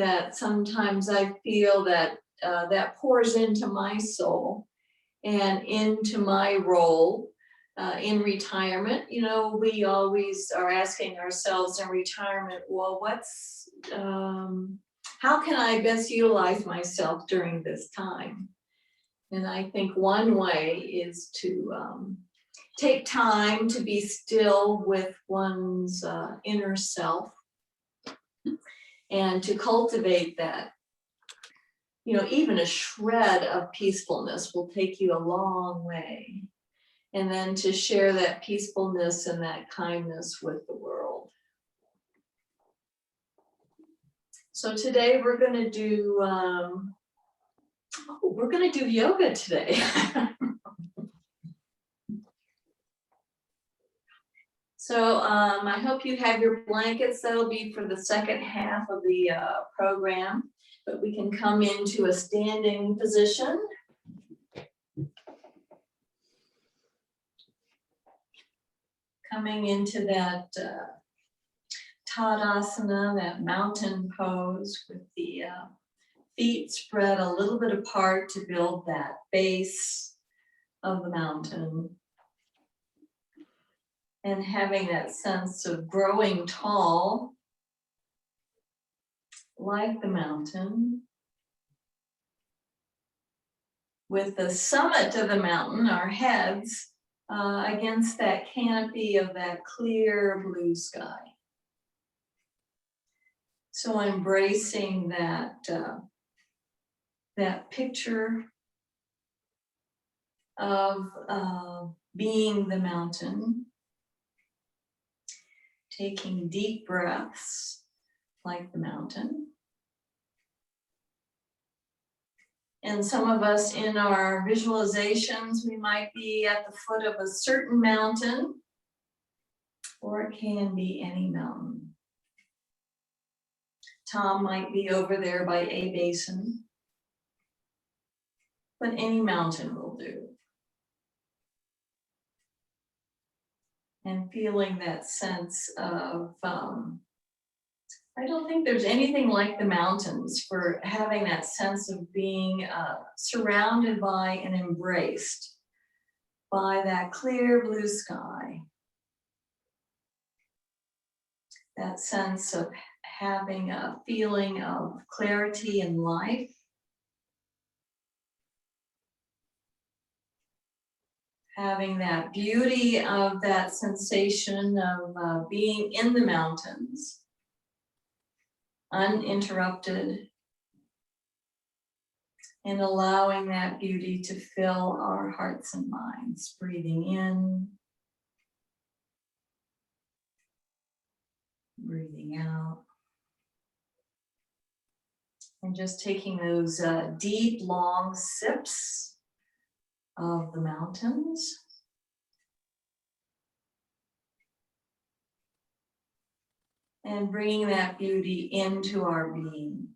that sometimes I feel that that pours into my soul and into my role in retirement. You know, we always are asking ourselves in retirement, well, how can I best utilize myself during this time? And I think one way is to take time to be still with one's inner self and to cultivate that. You know, even a shred of peacefulness will take you a long way. And then to share that peacefulness and that kindness with the world. So today we're going to do yoga today. So I hope you have your blankets. That'll be for the second half of the program, but we can come into a standing position. Coming into that Tadasana, that mountain pose with the feet spread a little bit apart to build that base of the mountain. And having that sense of growing tall, like the mountain. With the summit of the mountain, our heads, against that canopy of that clear blue sky. So embracing that, that picture of being the mountain. Taking deep breaths like the mountain. And some of us in our visualizations, we might be at the foot of a certain mountain, or it can be any mountain. Tom might be over there by a basin, but any mountain will do. And feeling that sense of, I don't think there's anything like the mountains for having that sense of being surrounded by and embraced by that clear blue sky. That sense of having a feeling of clarity in life. Having that beauty of that sensation of being in the mountains. Uninterrupted, and allowing that beauty to fill our hearts and minds, breathing in, breathing out, and just taking those deep, long sips of the mountains. And bringing that beauty into our being.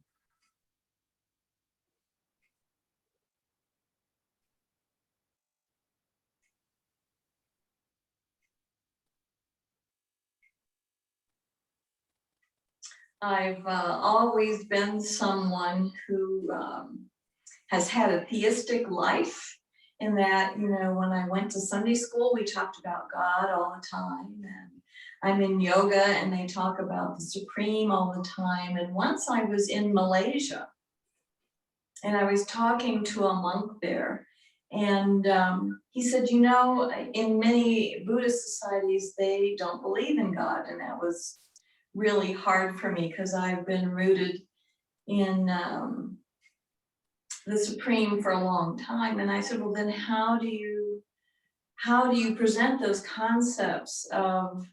I've always been someone who has had a theistic life, in that, you know, when I went to Sunday school, we talked about God all the time. And I'm in yoga and they talk about the Supreme all the time. And once I was in Malaysia and I was talking to a monk there, and he said, you know, in many Buddhist societies, they don't believe in God. And that was really hard for me because I've been rooted in the Supreme for a long time. And I said, well, then how do you present those concepts of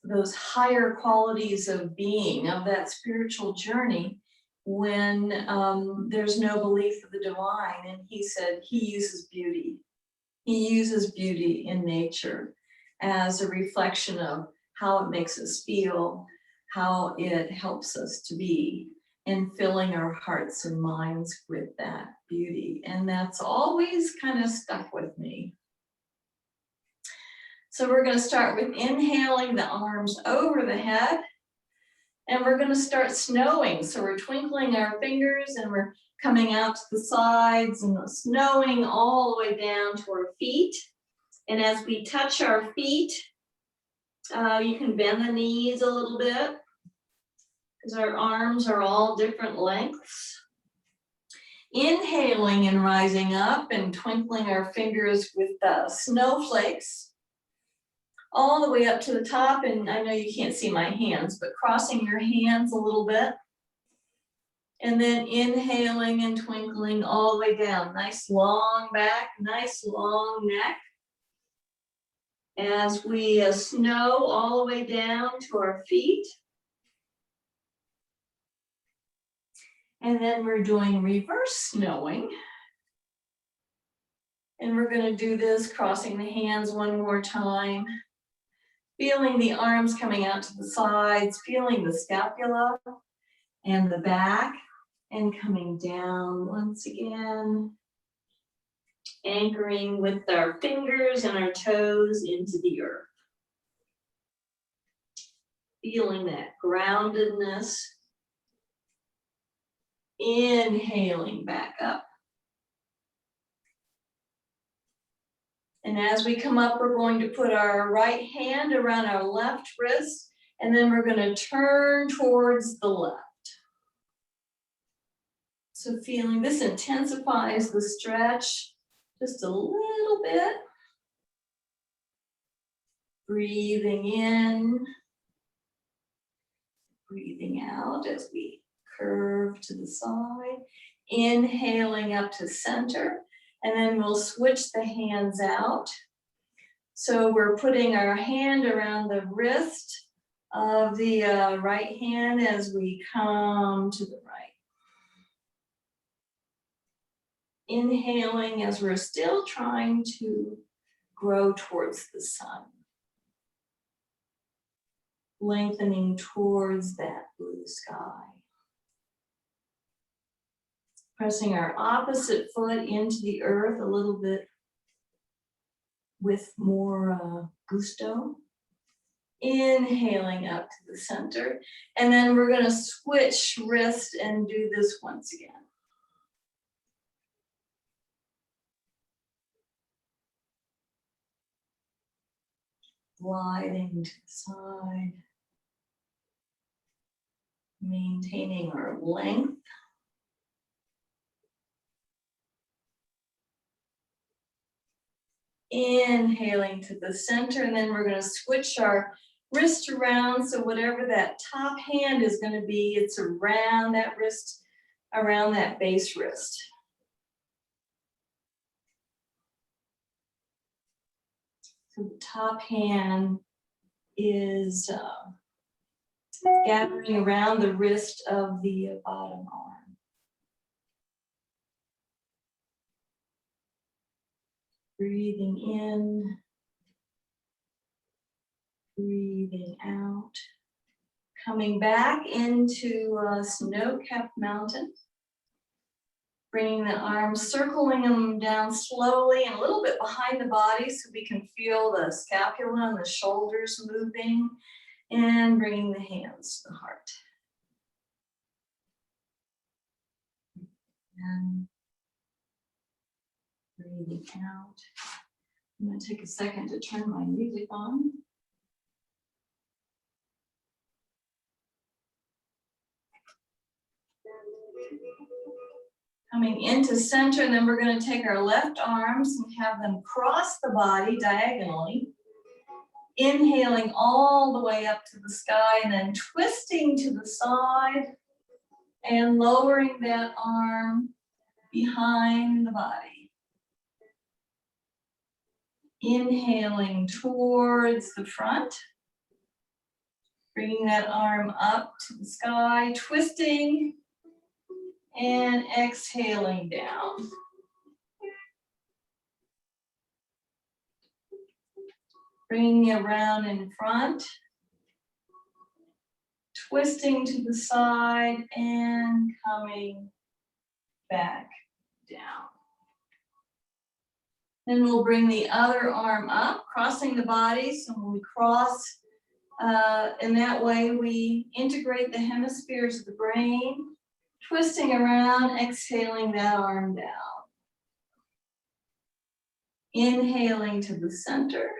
those higher qualities of being, of that spiritual journey, when there's no belief of the divine? And he said he uses beauty. He uses beauty in nature as a reflection of how it makes us feel, how it helps us to be, and filling our hearts and minds with that beauty. And that's always kind of stuck with me. So we're going to start with inhaling the arms over the head And we're going to start snowing. So we're twinkling our fingers and we're coming out to the sides and snowing all the way down to our feet. And as we touch our feet, you can bend the knees a little bit because our arms are all different lengths. Inhaling and rising up and twinkling our fingers with snowflakes all the way up to the top. And I know you can't see my hands, but crossing your hands a little bit. And then inhaling and twinkling all the way down. Nice long back, nice long neck. As we snow all the way down to our feet. And then we're doing reverse snowing. And we're going to do this crossing the hands one more time. Feeling the arms coming out to the sides, feeling the scapula and the back, and coming down once again. Anchoring with our fingers and our toes into the earth. Feeling that groundedness. Inhaling back up. And as we come up, we're going to put our right hand around our left wrist, and then we're going to turn towards the left. So feeling this intensifies the stretch just a little bit. Breathing in, breathing out as we curve to the side. Inhaling up to center. And then we'll switch the hands out. So we're putting our hand around the wrist of the right hand as we come to the right. Inhaling as we're still trying to grow towards the sun. Lengthening towards that blue sky. Pressing our opposite foot into the earth a little bit with more gusto. Inhaling up to the center. And then we're going to switch wrist and do this once again. Gliding to the side. Maintaining our length. Inhaling to the center, and then we're going to switch our wrist around, so whatever that top hand is going to be, it's around that wrist, around that base wrist. So the top hand is gathering around the wrist of the bottom arm. Breathing in, breathing out. Coming back into snow-capped mountain. Bringing the arms, circling them down slowly and a little bit behind the body so we can feel the scapula and the shoulders moving. And bringing the hands to the heart. And breathing out. I'm going to take a second to turn my music on. Coming into center, and then we're going to take our left arms and have them cross the body diagonally. Inhaling all the way up to the sky and then twisting to the side and lowering that arm behind the body. Inhaling towards the front. Bringing that arm up to the sky, twisting and exhaling down. Bringing it around in front, twisting to the side and coming back down. Then we'll bring the other arm up, crossing the body. So when we cross In that way, we integrate the hemispheres of the brain, twisting around, exhaling that arm down. Inhaling to the center,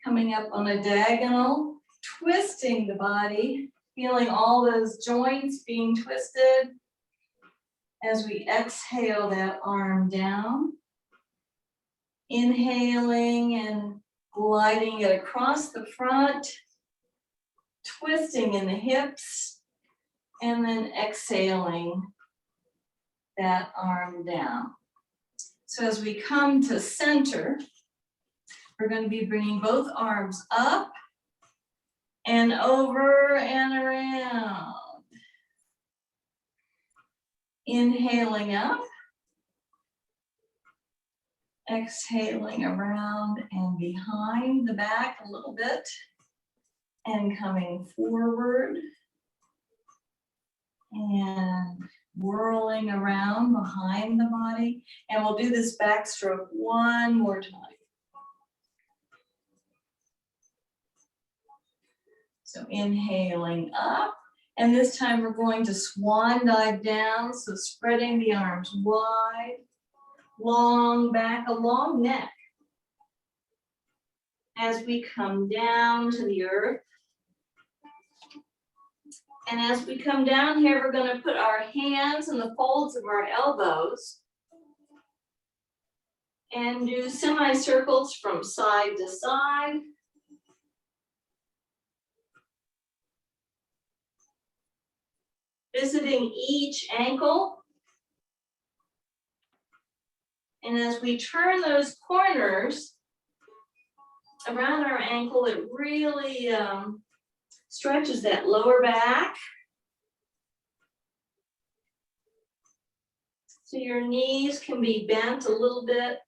coming up on a diagonal, twisting the body, feeling all those joints being twisted as we exhale that arm down. Inhaling and gliding it across the front, twisting in the hips, and then exhaling that arm down. So as we come to center, we're going to be bringing both arms up and over and around. Inhaling up, exhaling around and behind the back a little bit, and coming forward and whirling around behind the body. And we'll do this backstroke one more time. So inhaling up, and this time we're going to swan dive down, so spreading the arms wide, long back, a long neck. As we come down to the earth. And as we come down here, we're going to put our hands in the folds of our elbows and do semicircles from side to side. Visiting each ankle. And as we turn those corners around our ankle, it really stretches that lower back. So your knees can be bent a little bit.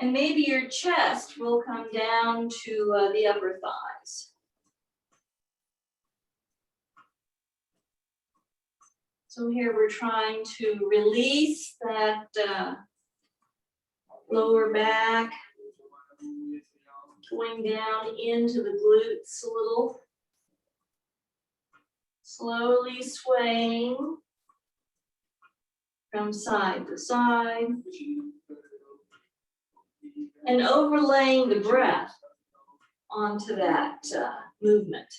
And maybe your chest will come down to the upper thighs. So here we're trying to release that lower back, going down into the glutes a little. Slowly swaying from side to side. And overlaying the breath onto that movement.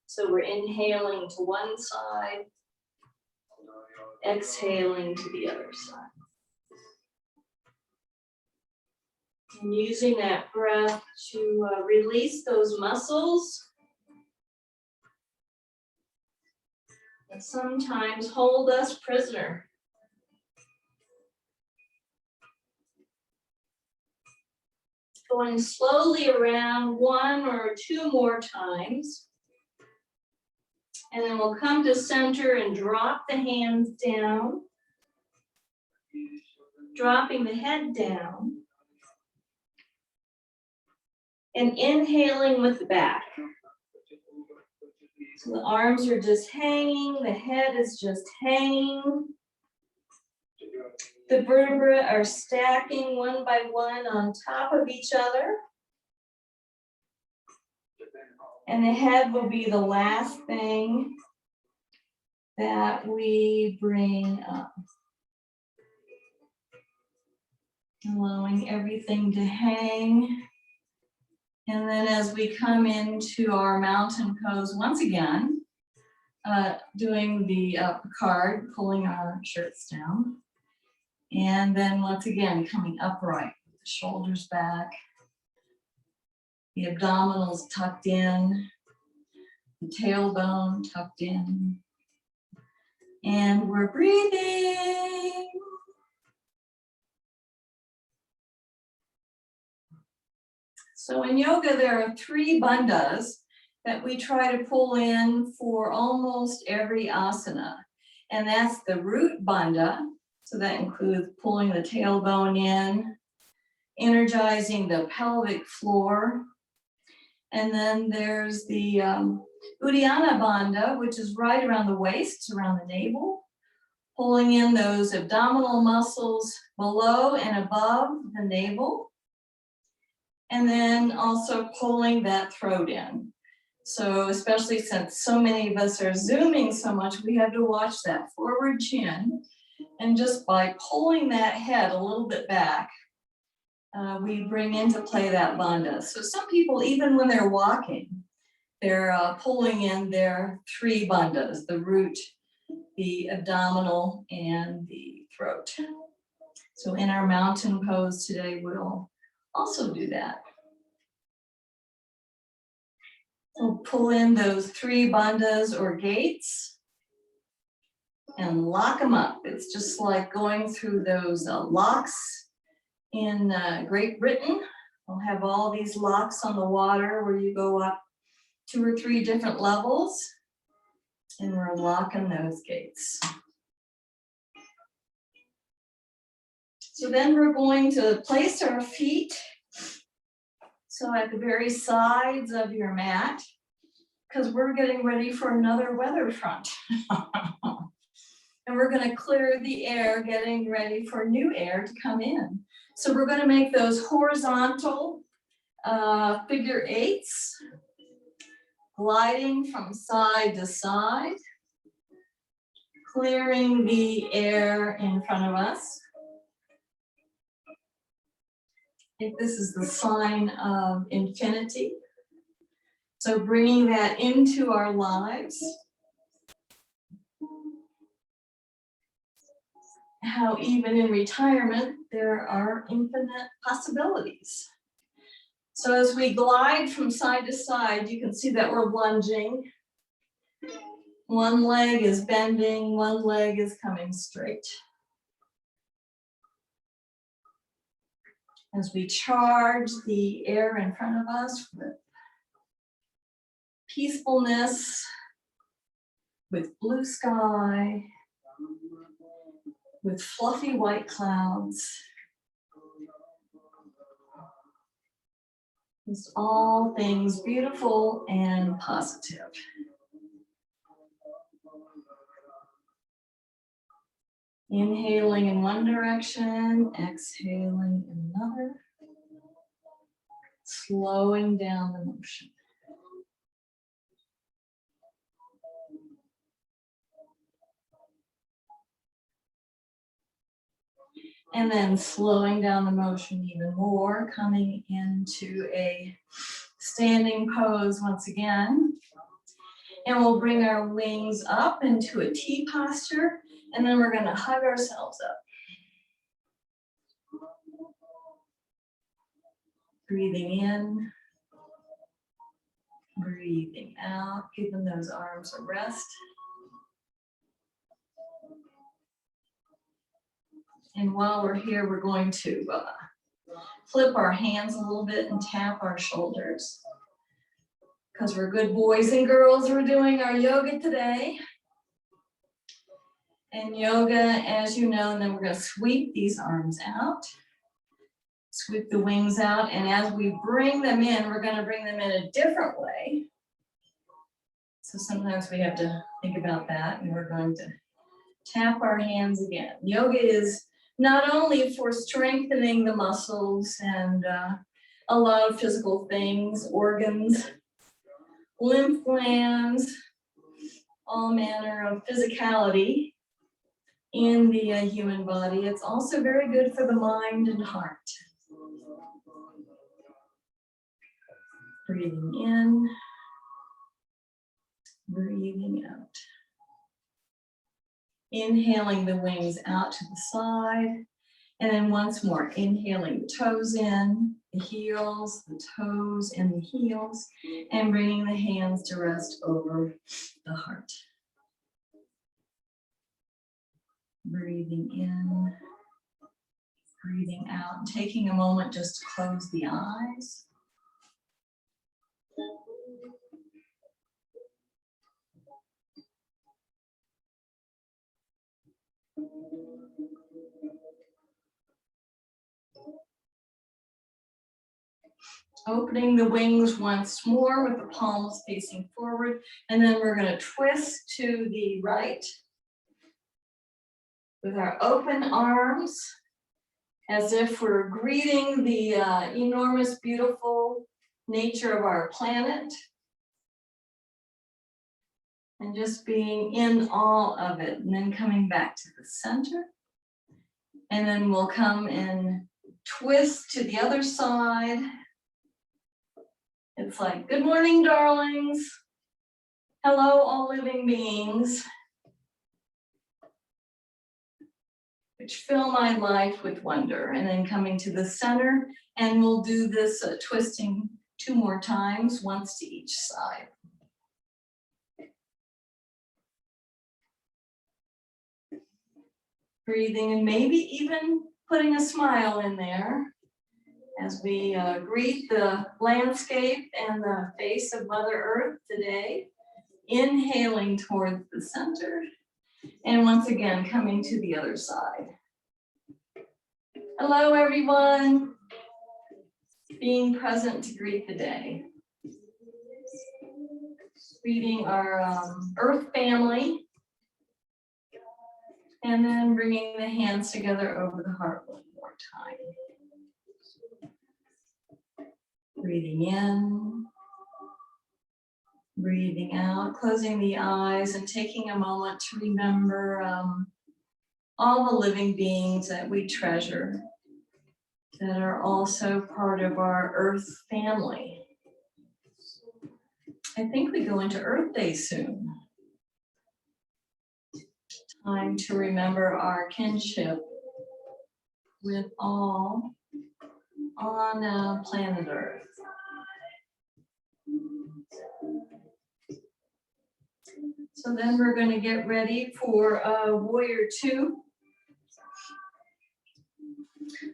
So we're inhaling to one side, exhaling to the other side. And using that breath to release those muscles that sometimes hold us prisoner. Going slowly around one or two more times. And then we'll come to center and drop the hands down. Dropping the head down. And inhaling with the back. So the arms are just hanging, the head is just hanging. The vertebrae are stacking one by one on top of each other. And the head will be the last thing that we bring up. Allowing everything to hang. And then as we come into our mountain pose once again, doing the Picard, pulling our shirts down. And then once again, coming upright, with the shoulders back. The abdominals tucked in, the tailbone tucked in, and we're breathing. So in yoga, there are 3 bandhas that we try to pull in for almost every asana. And that's the root bandha, so that includes pulling the tailbone in, energizing the pelvic floor. And then there's the Uddiyana bandha, which is right around the waist, around the navel, pulling in those abdominal muscles below and above the navel. And then also pulling that throat in. So especially since so many of us are Zooming so much, we have to watch that forward chin. And just by pulling that head a little bit back, we bring into play that bandha. So some people, even when they're walking, they're pulling in their 3 bandhas, the root, the abdominal, and the throat. So in our mountain pose today, we'll also do that. So pull in those 3 bandhas or gates and lock them up. It's just like going through those locks in Great Britain. We'll have all these locks on the water where you go up 2 or 3 different levels, and we're locking those gates. So then we're going to place our feet so at the very sides of your mat, because we're getting ready for another weather front. And we're going to clear the air, getting ready for new air to come in. So we're going to make those horizontal figure 8s, gliding from side to side, clearing the air in front of us. I think this is the sign of infinity. So bringing that into our lives. How even in retirement, there are infinite possibilities. So as we glide from side to side, you can see that we're lunging. One leg is bending, one leg is coming straight. As we charge the air in front of us with peacefulness, with blue sky, with fluffy white clouds. Just all things beautiful and positive. Inhaling in one direction, exhaling in another. Slowing down the motion. And then slowing down the motion even more, coming into a standing pose once again. And we'll bring our wings up into a T posture, and then we're going to hug ourselves up. Breathing in, breathing out, giving those arms a rest. And while we're here, we're going to flip our hands a little bit and tap our shoulders. Because we're good boys and girls, we're doing our yoga today. And yoga, as you know, and then we're going to sweep these arms out. Sweep the wings out, and as we bring them in, we're going to bring them in a different way. So sometimes we have to think about that, and we're going to tap our hands again. Yoga is not only for strengthening the muscles and a lot of physical things, organs, lymph glands, all manner of physicality in the human body. It's also very good for the mind and heart. Breathing in, breathing out. Inhaling the wings out to the side, and then once more, inhaling the toes in, the heels, the toes, and the heels, and bringing the hands to rest over the heart. Breathing in, breathing out, and taking a moment just to close the eyes. Opening the wings once more with the palms facing forward, and then we're going to twist to the right with our open arms, as if we're greeting the enormous, beautiful nature of our planet. And just being in all of it, and then coming back to the center. And then we'll come and twist to the other side. It's like, good morning, darlings. Hello, all living beings, which fill my life with wonder. And then coming to the center, and we'll do this twisting 2 more times, once to each side. Breathing and maybe even putting a smile in there as we greet the landscape and the face of Mother Earth today. Inhaling towards the center, and once again coming to the other side. Hello, everyone. Being present to greet the day. Greeting our Earth family. And then bringing the hands together over the heart one more time. Breathing in. Breathing out, closing the eyes and taking a moment to remember all the living beings that we treasure that are also part of our Earth family. I think we go into Earth Day soon. Time to remember our kinship with all on planet Earth. So then we're going to get ready for Warrior 2.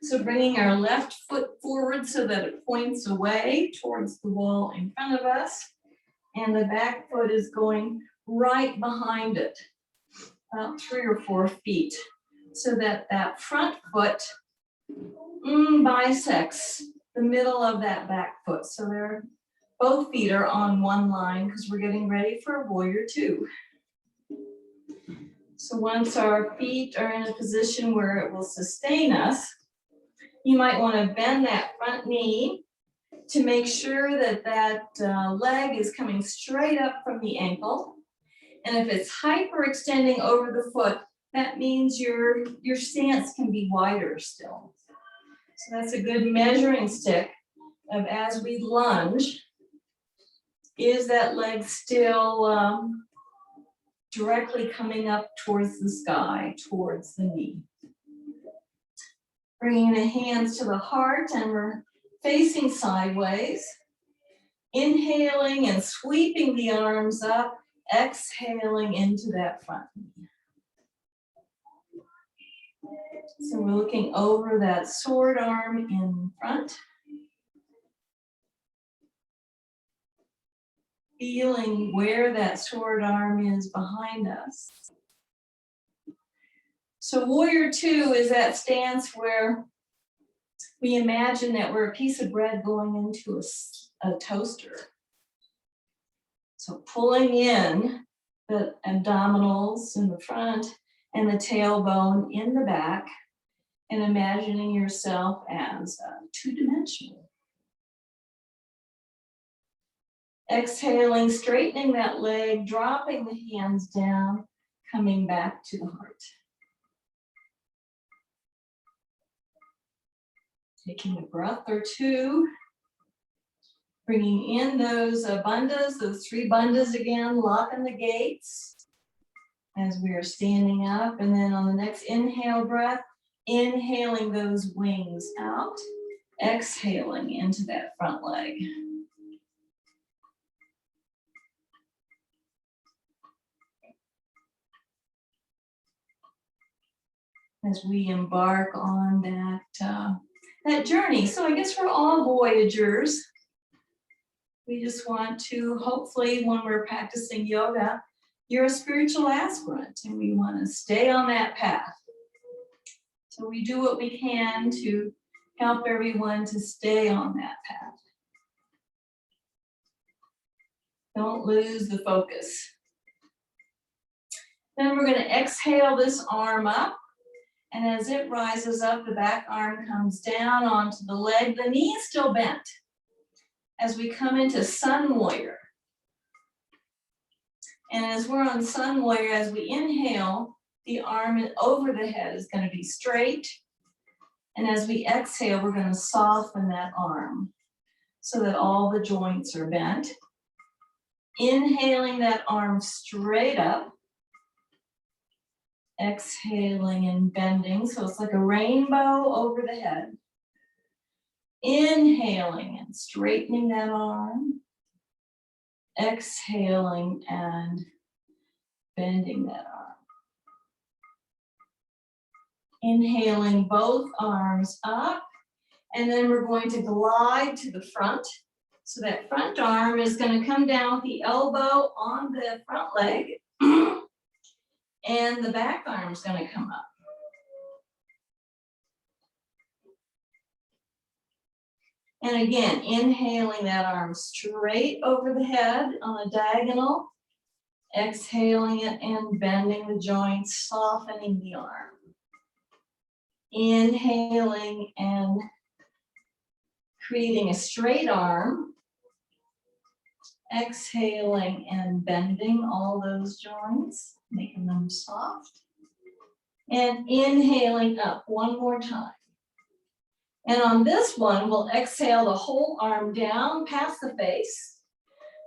So bringing our left foot forward so that it points away towards the wall in front of us. And the back foot is going right behind it, about 3 or 4 feet. So that that front foot bisects the middle of that back foot. So both feet are on one line because we're getting ready for Warrior 2. So once our feet are in a position where it will sustain us, you might want to bend that front knee to make sure that that leg is coming straight up from the ankle. And if it's hyperextending over the foot, that means your stance can be wider still. So that's a good measuring stick of as we lunge. Is that leg still directly coming up towards the sky, towards the knee? Bringing the hands to the heart, and we're facing sideways. Inhaling and sweeping the arms up, exhaling into that front knee. So we're looking over that sword arm in front. Feeling where that sword arm is behind us. So Warrior 2 is that stance where we imagine that we're a piece of bread going into a toaster. So pulling in the abdominals in the front and the tailbone in the back, and imagining yourself as 2-dimensional. Exhaling, straightening that leg, dropping the hands down, coming back to the heart. Taking a breath or 2. Bringing in those bandhas, those 3 bandhas again, locking the gates as we are standing up. And then on the next inhale breath, inhaling those wings out, exhaling into that front leg. As we embark on that journey. So I guess we're all voyagers. We just want to, hopefully when we're practicing yoga, you're a spiritual aspirant and we want to stay on that path. So we do what we can to help everyone to stay on that path. Don't lose the focus. Then we're going to exhale this arm up And as it rises up, the back arm comes down onto the leg. The knee is still bent. As we come into Sun Warrior. And as we're on Sun Warrior, as we inhale, the arm over the head is going to be straight. And as we exhale, we're going to soften that arm so that all the joints are bent. Inhaling that arm straight up. Exhaling and bending, so it's like a rainbow over the head. Inhaling and straightening that arm. Exhaling and bending that arm. Inhaling both arms up, and then we're going to glide to the front. So that front arm is going to come down with the elbow on the front leg. And the back arm is going to come up. And again, inhaling that arm straight over the head on a diagonal. Exhaling it and bending the joints, softening the arm. Inhaling and creating a straight arm. Exhaling and bending all those joints, making them soft. And inhaling up one more time. And on this one, we'll exhale the whole arm down past the face.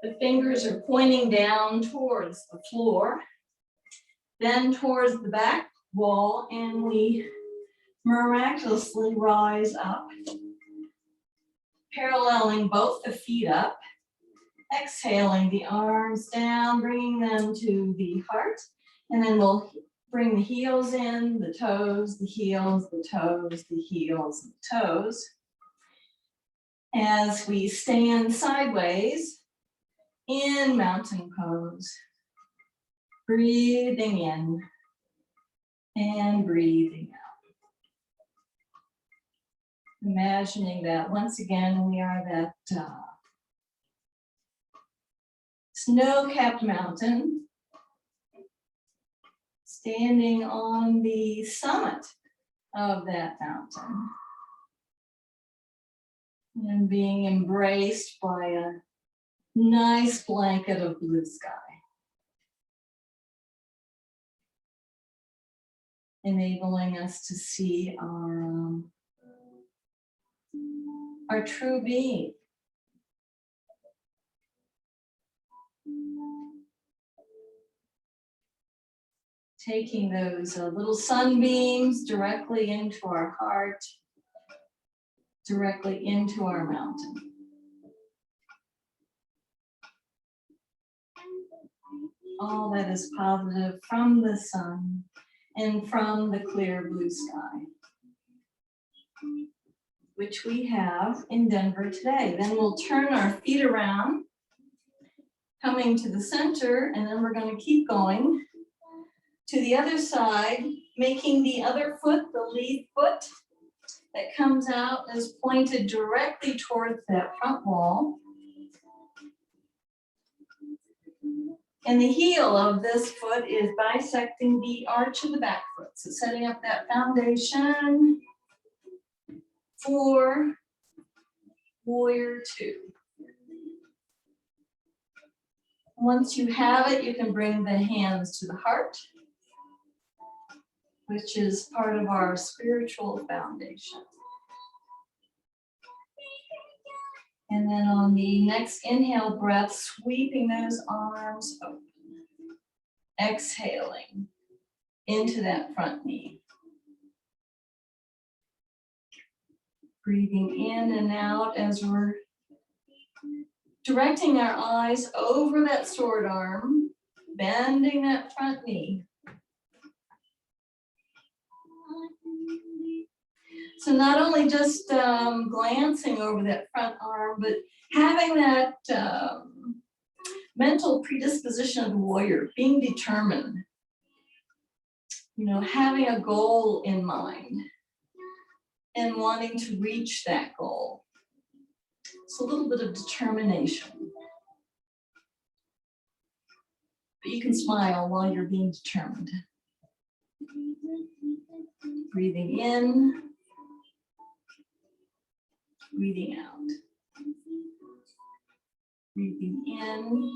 The fingers are pointing down towards the floor, then towards the back wall, and we miraculously rise up, paralleling both the feet up. Exhaling the arms down, bringing them to the heart, and then we'll bring the heels in, the toes, the heels, the toes, the heels, and the toes. As we stand sideways in mountain pose, breathing in and breathing out. Imagining that once again we are that snow-capped mountain, standing on the summit of that mountain and being embraced by a nice blanket of blue sky, enabling us to see our true being. Taking those little sunbeams directly into our heart, directly into our mountain. All that is positive from the sun and from the clear blue sky, which we have in Denver today. Then we'll turn our feet around, coming to the center, and then we're going to keep going to the other side, making the other foot, the lead foot that comes out, is pointed directly towards that front wall. And the heel of this foot is bisecting the arch of the back foot. So setting up that foundation for Warrior Two. Once you have it, you can bring the hands to the heart, which is part of our spiritual foundation. And then on the next inhale breath, sweeping those arms open. Exhaling into that front knee. Breathing in and out as we're directing our eyes over that sword arm, bending that front knee. So not only just glancing over that front arm, but having that mental predisposition of the warrior, being determined, having a goal in mind and wanting to reach that goal. It's a little bit of determination. But you can smile while you're being determined. Breathing in, breathing out. Breathing in,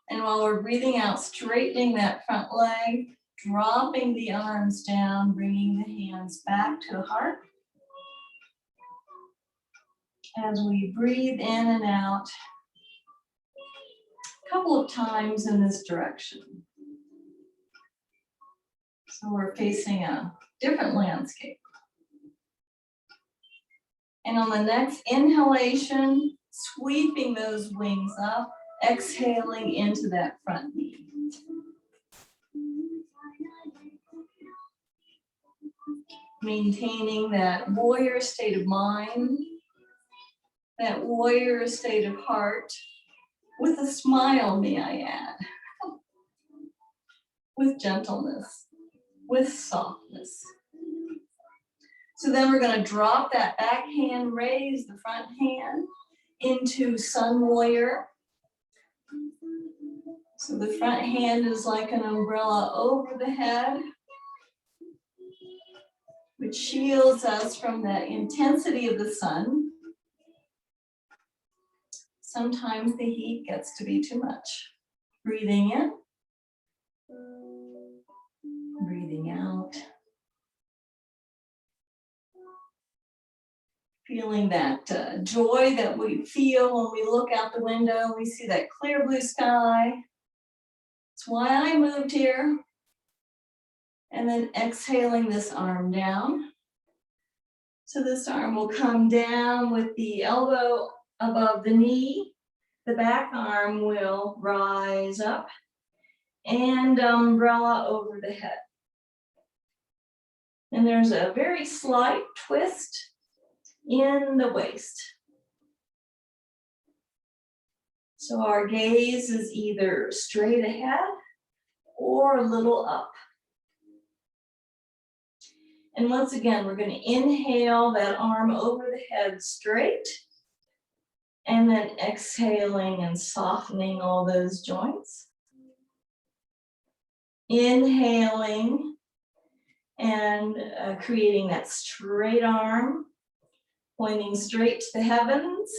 and while we're breathing out, straightening that front leg, dropping the arms down, bringing the hands back to the heart. As we breathe in and out, a couple of times in this direction. So we're facing a different landscape. And on the next inhalation, sweeping those wings up, exhaling into that front knee. Maintaining that warrior state of mind, that warrior state of heart, with a smile, may I add, with gentleness, with softness. So then we're going to drop that back hand, raise the front hand into Sun Warrior. So the front hand is like an umbrella over the head, which shields us from the intensity of the sun. Sometimes the heat gets to be too much. Breathing in, breathing out. Feeling that joy that we feel when we look out the window and we see that clear blue sky. It's why I moved here. And then exhaling this arm down. So this arm will come down with the elbow above the knee. The back arm will rise up and umbrella over the head. And there's a very slight twist in the waist. So our gaze is either straight ahead or a little up. And once again, we're going to inhale that arm over the head straight, and then exhaling and softening all those joints. Inhaling and creating that straight arm, pointing straight to the heavens,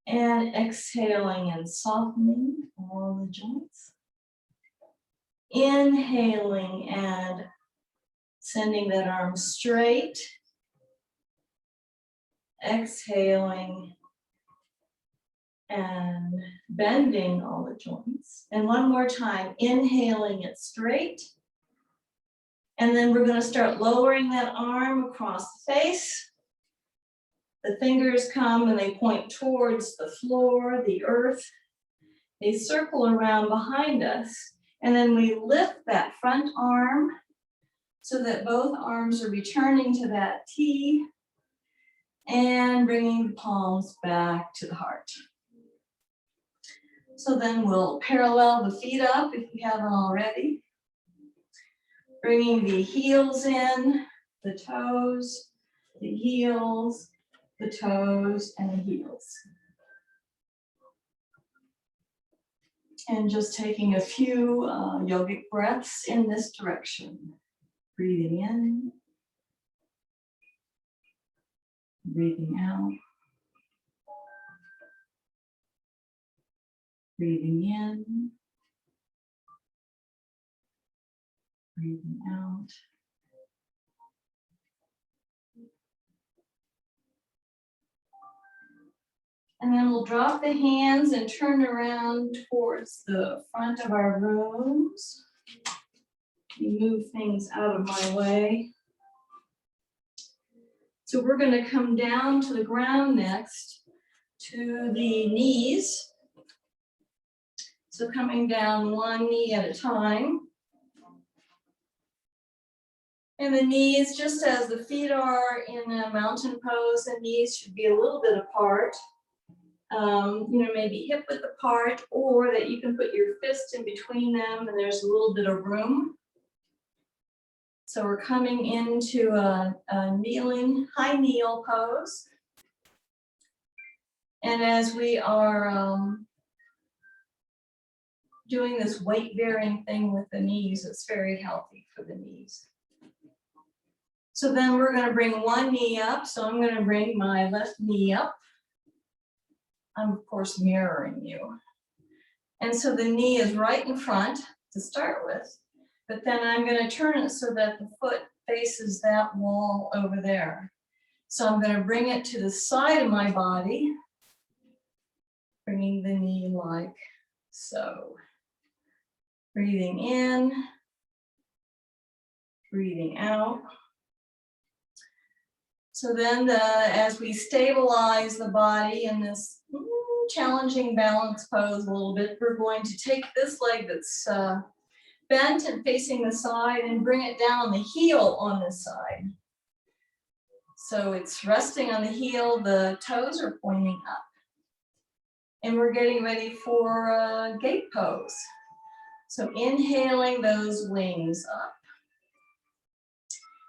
and exhaling and softening all the joints. Inhaling and sending that arm straight. Exhaling and bending all the joints. And one more time, inhaling it straight. And then we're going to start lowering that arm across the face. The fingers come and they point towards the floor, the earth. They circle around behind us. And then we lift that front arm so that both arms are returning to that T and bringing the palms back to the heart. So then we'll parallel the feet up if we haven't already. Bringing the heels in, the toes, the heels, the toes, and the heels. And just taking a few yogic breaths in this direction. Breathing in, breathing out, breathing in, breathing out. And then we'll drop the hands and turn around towards the front of our rooms. Move things out of my way. So we're going to come down to the ground next, to the knees. So coming down one knee at a time. And the knees, just as the feet are in a mountain pose, the knees should be a little bit apart. Maybe hip width apart, or that you can put your fist in between them and there's a little bit of room. So we're coming into a kneeling, high kneel pose. And as we are doing this weight bearing thing with the knees, it's very healthy for the knees. So then we're going to bring one knee up. So I'm going to bring my left knee up. I'm of course mirroring you. And so the knee is right in front to start with, but then I'm going to turn it so that the foot faces that wall over there. So I'm going to bring it to the side of my body, bringing the knee like so. Breathing in, breathing out. So then as we stabilize the body in this challenging balance pose a little bit, we're going to take this leg that's bent and facing the side and bring it down on the heel on this side. So it's resting on the heel, the toes are pointing up. And we're getting ready for a gate pose. So inhaling those wings up.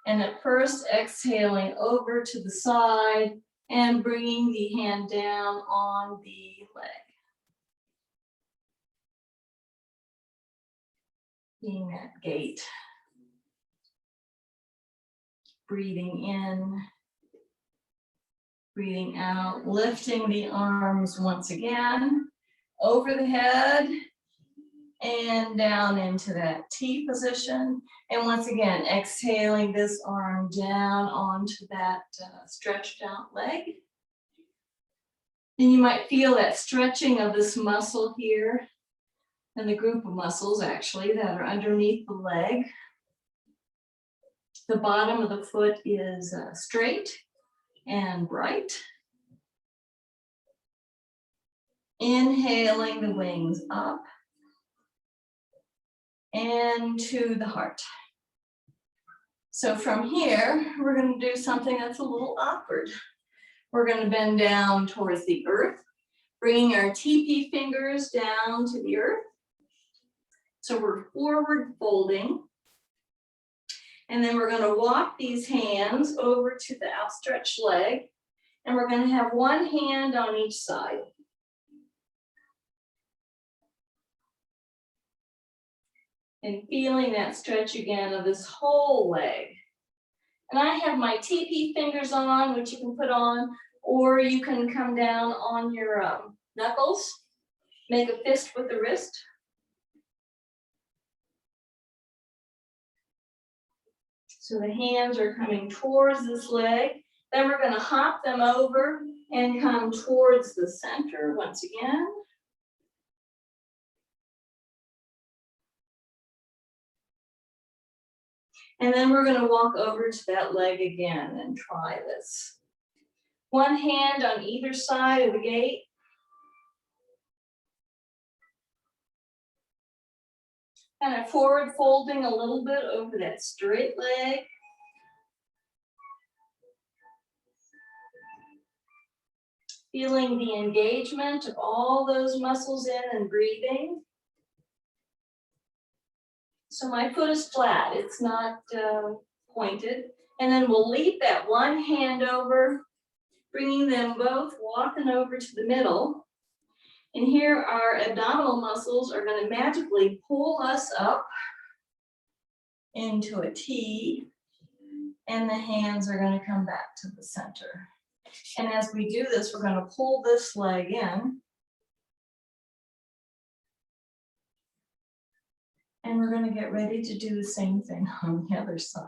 And at first exhaling over to the side and bringing the hand down on the leg. Being that gate. Breathing in, breathing out, lifting the arms once again, over the head, and down into that T position. And once again, exhaling this arm down onto that stretched out leg. And you might feel that stretching of this muscle here, and the group of muscles actually that are underneath the leg. The bottom of the foot is straight and bright. Inhaling the wings up and to the heart. So from here, we're going to do something that's a little awkward. We're going to bend down towards the earth, bringing our TP fingers down to the earth. So we're forward folding. And then we're going to walk these hands over to the outstretched leg. And we're going to have one hand on each side. And feeling that stretch again of this whole leg. And I have my TP fingers on, which you can put on, or you can come down on your knuckles, make a fist with the wrist. So the hands are coming towards this leg. Then we're going to hop them over and come towards the center once again. And then we're going to walk over to that leg again and try this. One hand on either side of the gate. Kind of forward folding a little bit over that straight leg. Feeling the engagement of all those muscles in and breathing. So my foot is flat, it's not pointed. And then we'll leap that one hand over, bringing them both, walking over to the middle. And here our abdominal muscles are going to magically pull us up into a T, and the hands are going to come back to the center. And as we do this, we're going to pull this leg in. And we're going to get ready to do the same thing on the other side.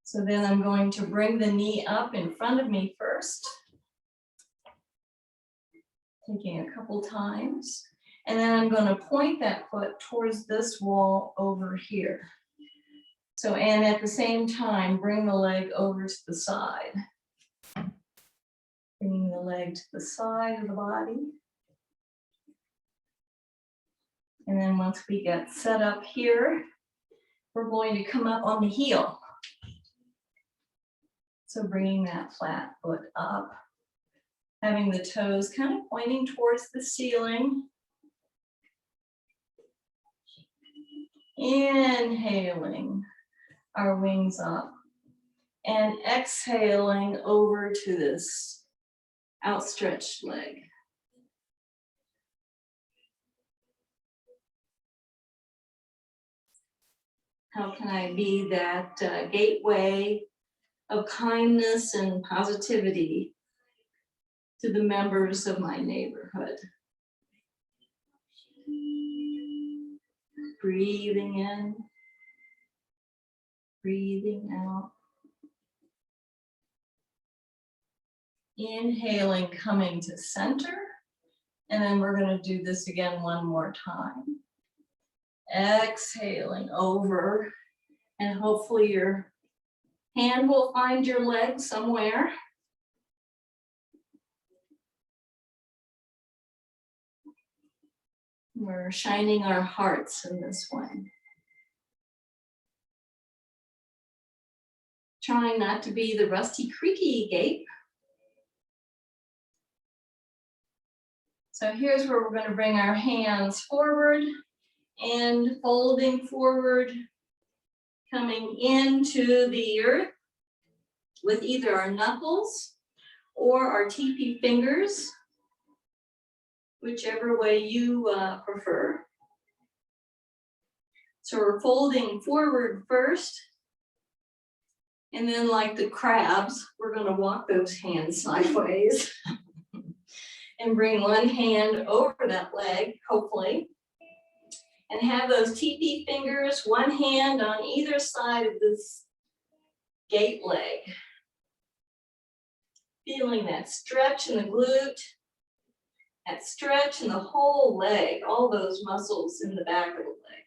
So then I'm going to bring the knee up in front of me first. Taking a couple times. And then I'm going to point that foot towards this wall over here. So, and at the same time, bring the leg over to the side. Bringing the leg to the side of the body. And then once we get set up here, we're going to come up on the heel. So bringing that flat foot up, having the toes kind of pointing towards the ceiling. Inhaling our wings up and exhaling over to this outstretched leg. How can I be that gateway of kindness and positivity to the members of my neighborhood. Breathing in, breathing out. Inhaling, coming to center. And then we're going to do this again one more time. Exhaling over, and hopefully your hand will find your leg somewhere. We're shining our hearts in this one. Trying not to be the rusty, creaky gait. So here's where we're going to bring our hands forward and folding forward, coming into the earth with either our knuckles or our TP fingers, whichever way you prefer. So we're folding forward first, and then like the crabs, we're going to walk those hands sideways and bring one hand over that leg, hopefully, and have those TP fingers, one hand on either side of this gate leg. Feeling that stretch in the glute, that stretch in the whole leg, all those muscles in the back of the leg.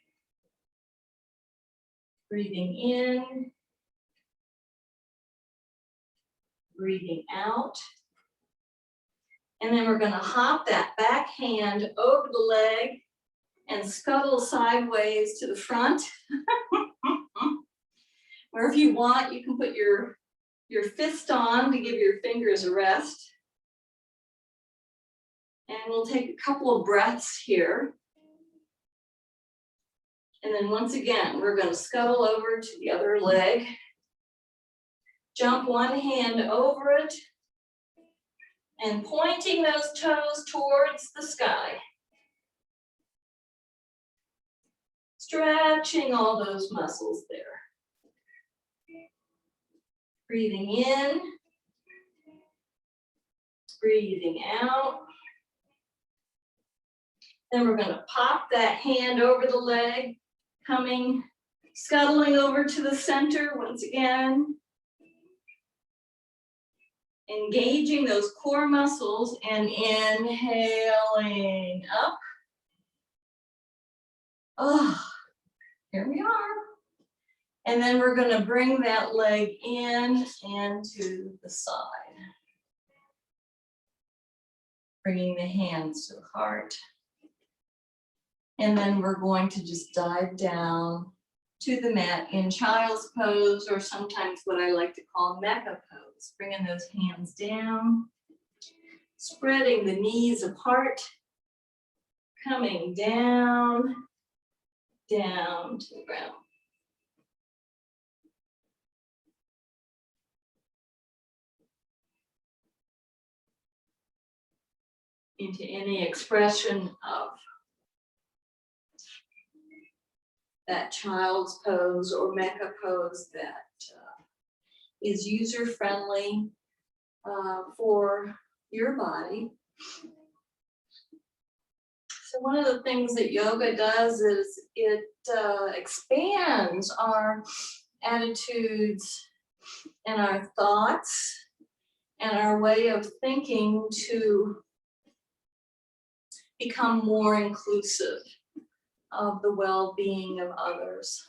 Breathing in, breathing out. And then we're going to hop that back hand over the leg and scuttle sideways to the front. Or if you want, you can put your fist on to give your fingers a rest. And we'll take a couple of breaths here. And then once again, we're going to scuttle over to the other leg. Jump one hand over it and pointing those toes towards the sky. Stretching all those muscles there. Breathing in, breathing out. Then we're going to pop that hand over the leg, scuttling over to the center once again. Engaging those core muscles and inhaling up. Oh, here we are. And then we're going to bring that leg in and to the side. Bringing the hands to the heart. And then we're going to just dive down to the mat in child's pose, or sometimes what I like to call mecha pose. Bringing those hands down, spreading the knees apart, coming down, down to the ground. Into any expression of that child's pose or mecha pose that is user-friendly for your body. So one of the things that yoga does is it expands our attitudes and our thoughts and our way of thinking to become more inclusive of the well-being of others.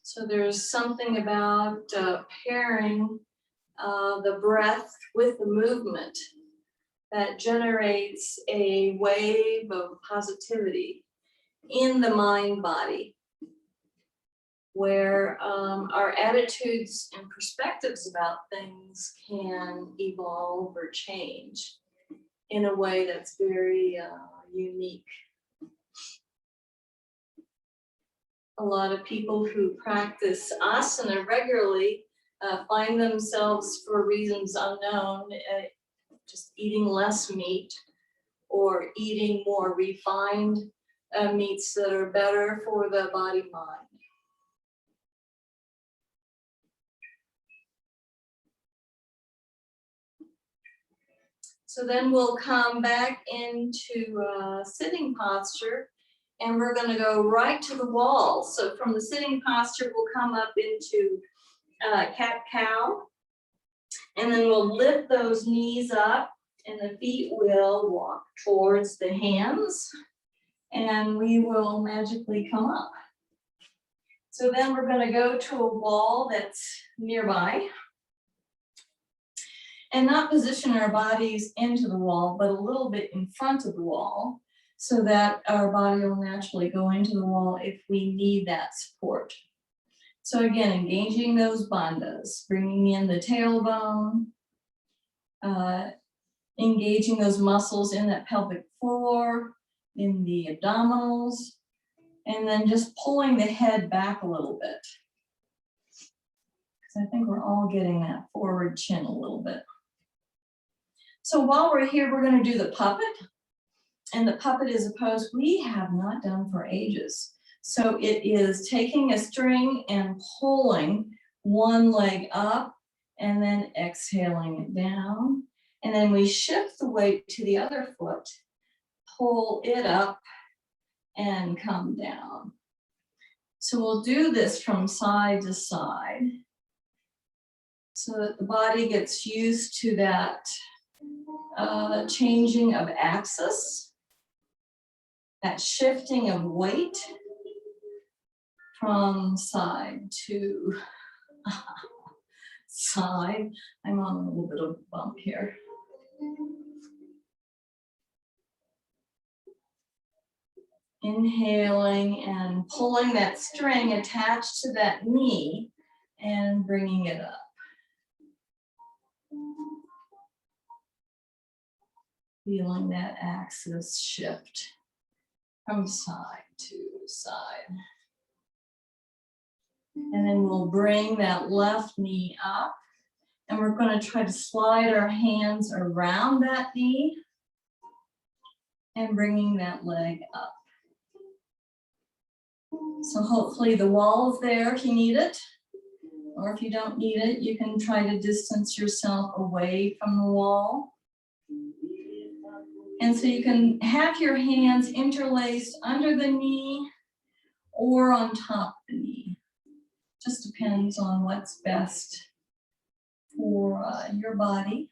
So there's something about pairing the breath with the movement that generates a wave of positivity in the mind-body, where our attitudes and perspectives about things can evolve or change in a way that's very unique. A lot of people who practice asana regularly find themselves, for reasons unknown, just eating less meat or eating more refined meats that are better for the body-mind. So then we'll come back into sitting posture, and we're going to go right to the wall. So from the sitting posture, we'll come up into cat-cow, and then we'll lift those knees up, and the feet will walk towards the hands, and we will magically come up. So then we're going to go to a wall that's nearby, and not position our bodies into the wall, but a little bit in front of the wall, so that our body will naturally go into the wall if we need that support. So again, engaging those bandhas, bringing in the tailbone, engaging those muscles in that pelvic floor, in the abdominals, and then just pulling the head back a little bit. Because I think we're all getting that forward chin a little bit. So while we're here, we're going to do the puppet. And the puppet is a pose we have not done for ages. So it is taking a string and pulling one leg up and then exhaling it down. And then we shift the weight to the other foot, pull it up and come down. So we'll do this from side to side so that the body gets used to that changing of axis, that shifting of weight from side to side. I'm on a little bit of a bump here. Inhaling and pulling that string attached to that knee and bringing it up. Feeling that axis shift from side to side. And then we'll bring that left knee up, and we're going to try to slide our hands around that knee and bringing that leg up. So hopefully the wall is there if you need it, or if you don't need it, you can try to distance yourself away from the wall. And so you can have your hands interlaced under the knee or on top of the knee. Just depends on what's best for your body.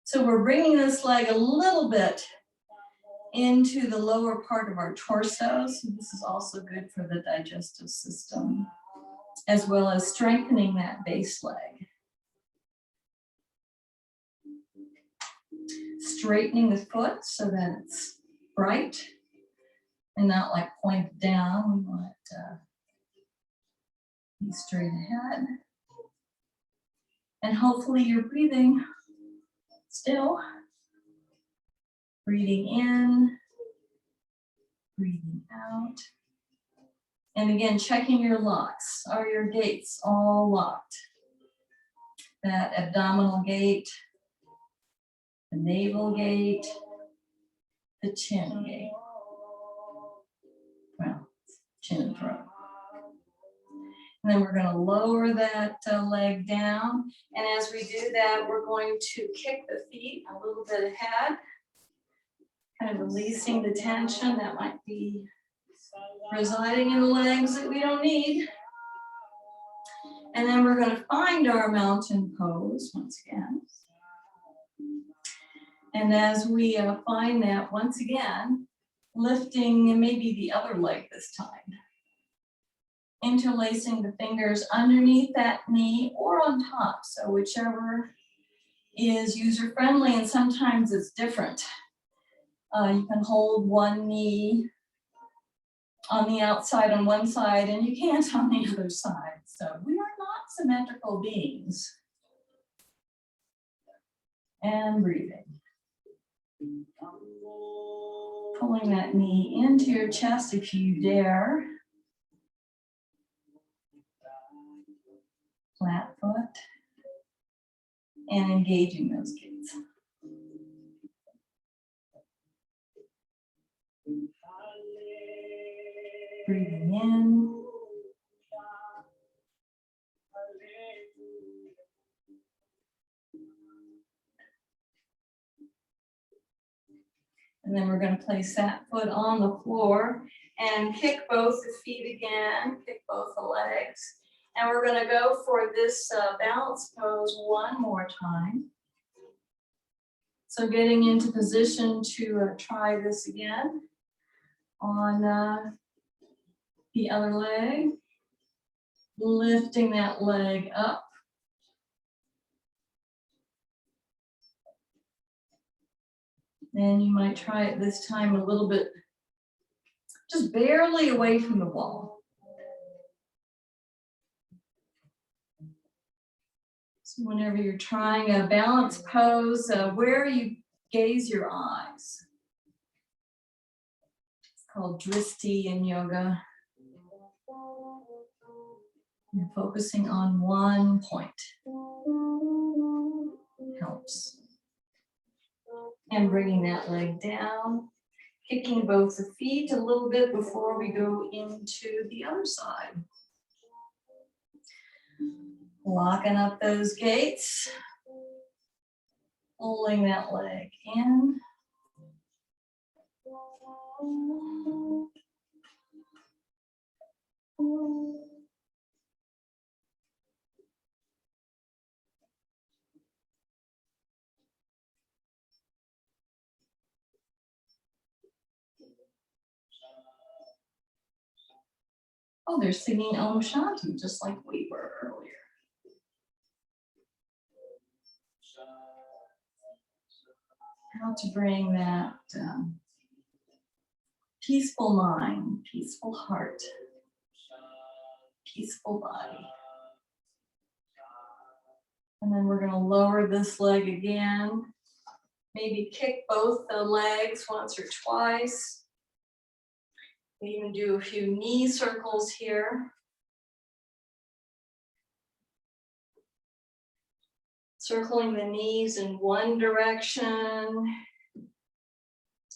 So we're bringing this leg a little bit into the lower part of our torso. So this is also good for the digestive system, as well as strengthening that base leg. Straightening the foot so that it's bright and not like pointed down. We want it to be straight ahead. And hopefully you're breathing still. Breathing in, breathing out. And again, checking your locks. Are your gates all locked? That abdominal gate, the navel gate, the chin gate. Well, chin and throat. And then we're going to lower that leg down. And as we do that, we're going to kick the feet a little bit ahead, kind of releasing the tension that might be residing in the legs that we don't need. And then we're going to find our mountain pose once again. And as we find that, once again, lifting maybe the other leg this time. Interlacing the fingers underneath that knee or on top, so whichever is user-friendly, and sometimes it's different. You can hold one knee on the outside on one side and you can't on the other side. So we are not symmetrical beings. And breathing. Pulling that knee into your chest if you dare. Flat foot. And engaging those gates. Breathing in. And then we're going to place that foot on the floor and kick both the feet again, kick both the legs. And we're going to go for this balance pose one more time. So getting into position to try this again on the other leg. Lifting that leg up. And you might try it this time a little bit, just barely away from the wall. So whenever you're trying a balance pose, where you gaze your eyes. It's called dristi in yoga. You're focusing on one point. Helps. And bringing that leg down, kicking both the feet a little bit before we go into the other side. Locking up those gates, pulling that leg in. Oh, they're singing Om Shanti, just like we were earlier. How to bring that peaceful mind, peaceful heart, peaceful body. And then we're going to lower this leg again. Maybe kick both the legs once or twice. We even do a few knee circles here. Circling the knees in one direction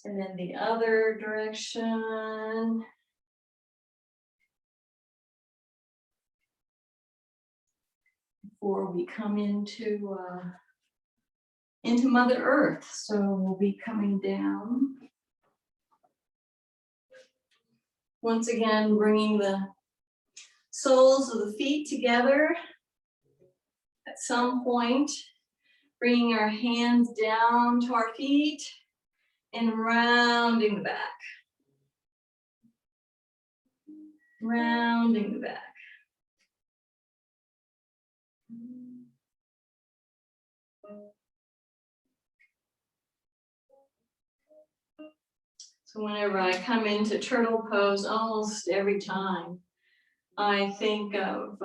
and then the other direction. Before we come into Mother Earth. So we'll be coming down. Once again, bringing the soles of the feet together. At some point, bringing our hands down to our feet and rounding the back. Rounding the back. So whenever I come into turtle pose, almost every time, I think of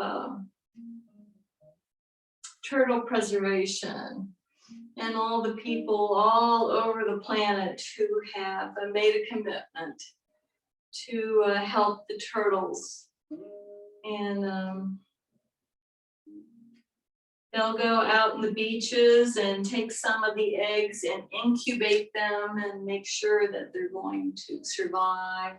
turtle preservation and all the people all over the planet who have made a commitment to help the turtles. And they'll go out in the beaches and take some of the eggs and incubate them and make sure that they're going to survive.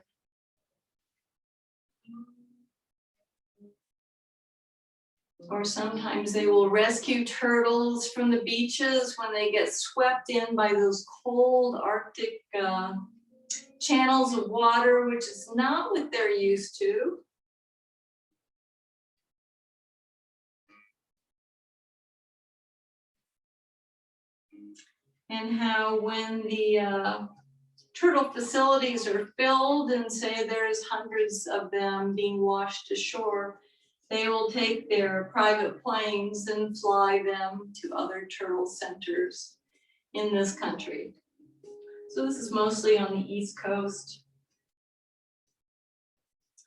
Or sometimes they will rescue turtles from the beaches when they get swept in by those cold Arctic channels of water, which is not what they're used to. And how when the turtle facilities are filled and say there's hundreds of them being washed ashore, they will take their private planes and fly them to other turtle centers in this country. So this is mostly on the East Coast.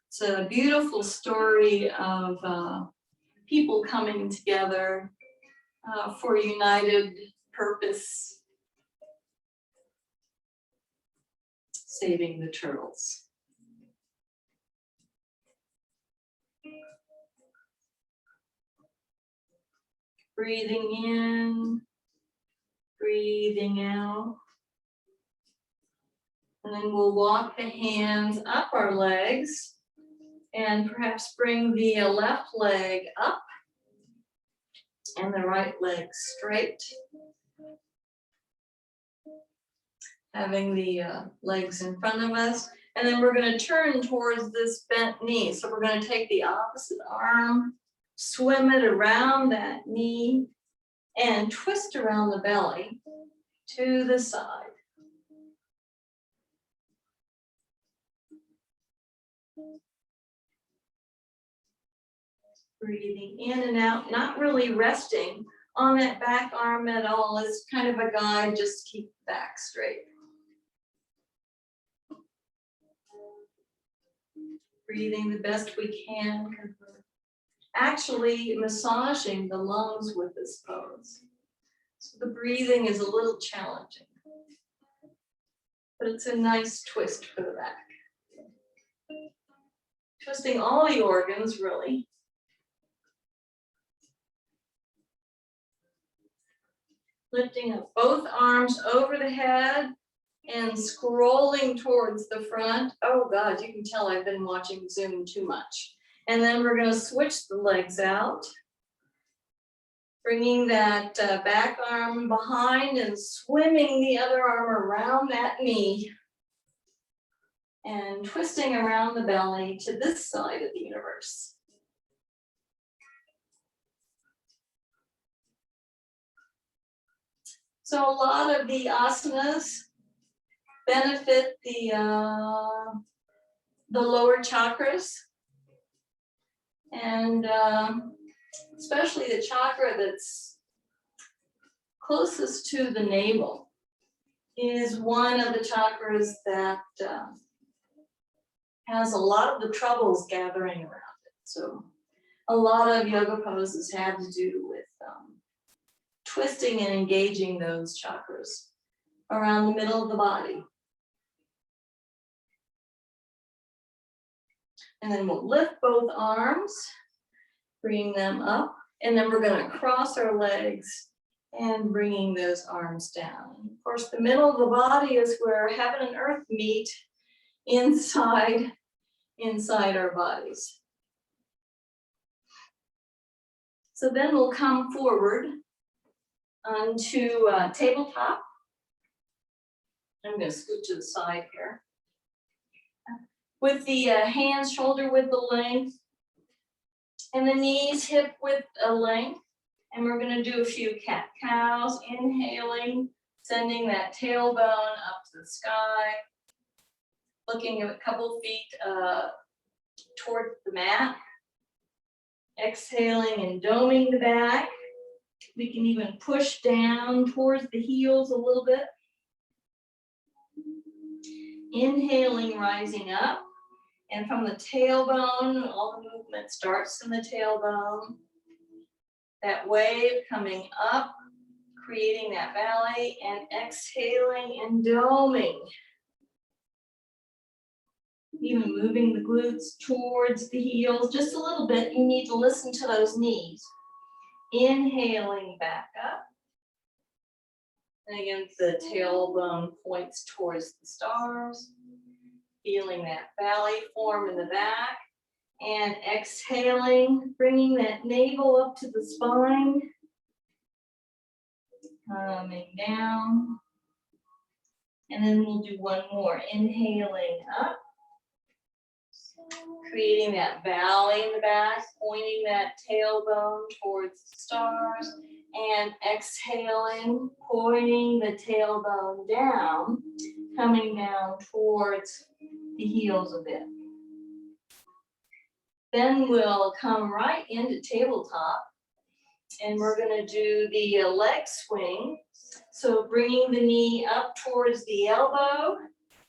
It's a beautiful story of people coming together for a united purpose, saving the turtles. Breathing in, breathing out. And then we'll walk the hands up our legs and perhaps bring the left leg up and the right leg straight. having the legs in front of us. And then we're going to turn towards this bent knee. So we're going to take the opposite arm, swim it around that knee, and twist around the belly to the side. Breathing in and out, not really resting on that back arm at all. It's kind of a guide, just keep the back straight. Breathing the best we can, because we're actually massaging the lungs with this pose. So the breathing is a little challenging, but it's a nice twist for the back. Twisting all the organs, really. Lifting up both arms over the head and scrolling towards the front. Oh God, you can tell I've been watching Zoom too much. And then we're going to switch the legs out, bringing that back arm behind and swimming the other arm around that knee and twisting around the belly to this side of the universe. So a lot of the asanas benefit the lower chakras, and especially the chakra that's closest to the navel is one of the chakras that has a lot of the troubles gathering around it. So a lot of yoga poses have to do with twisting and engaging those chakras around the middle of the body. And then we'll lift both arms, bringing them up, and then we're going to cross our legs and bringing those arms down. And of course, the middle of the body is where heaven and earth meet inside our bodies. So then we'll come forward onto tabletop. I'm going to scoot to the side here. With the hands shoulder width length and the knees hip width length. And we're going to do a few cat-cows, inhaling, sending that tailbone up to the sky, looking a couple feet toward the mat, exhaling and doming the back. We can even push down towards the heels a little bit. Inhaling, rising up, and from the tailbone, all the movement starts in the tailbone. That wave coming up, creating that valley, and exhaling and doming. Even moving the glutes towards the heels just a little bit. You need to listen to those knees. Inhaling back up. And again, the tailbone points towards the stars. Feeling that valley form in the back. And exhaling, bringing that navel up to the spine. Coming down. And then we'll do one more. Inhaling up. Creating that valley in the back, pointing that tailbone towards the stars, and exhaling, pointing the tailbone down, coming down towards the heels a bit. Then we'll come right into tabletop, and we're going to do the leg swing. So bringing the knee up towards the elbow.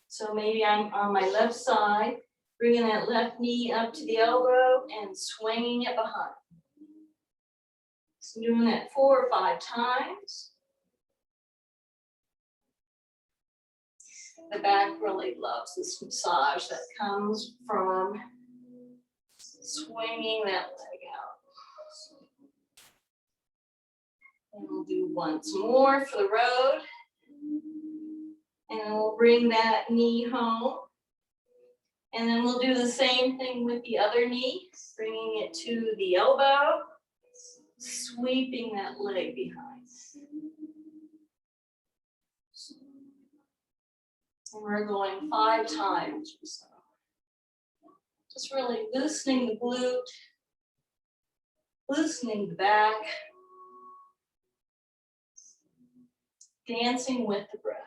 So maybe I'm on my left side. Bringing that left knee up to the elbow and swinging it behind. So doing that 4 or 5 times. The back really loves this massage that comes from swinging that leg out. And we'll do once more for the road. And we'll bring that knee home. And then we'll do the same thing with the other knee, bringing it to the elbow, sweeping that leg behind. So we're going 5 times or so. Just really loosening the glute, loosening the back, dancing with the breath.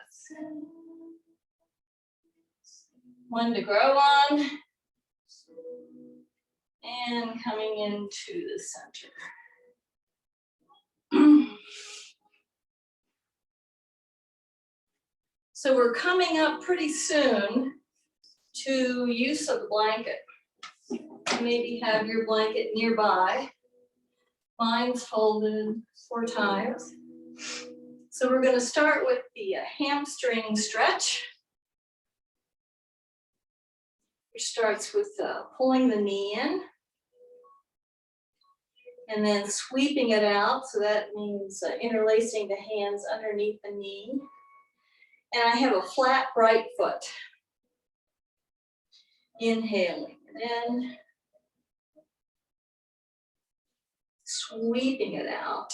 1 to grow on, and coming into the center. So we're coming up pretty soon to use of the blanket. Maybe have your blanket nearby. Mine's folded 4 times. So we're going to start with the hamstring stretch, which starts with pulling the knee in and then sweeping it out. So that means interlacing the hands underneath the knee. And I have a flat right foot. Inhaling and then sweeping it out.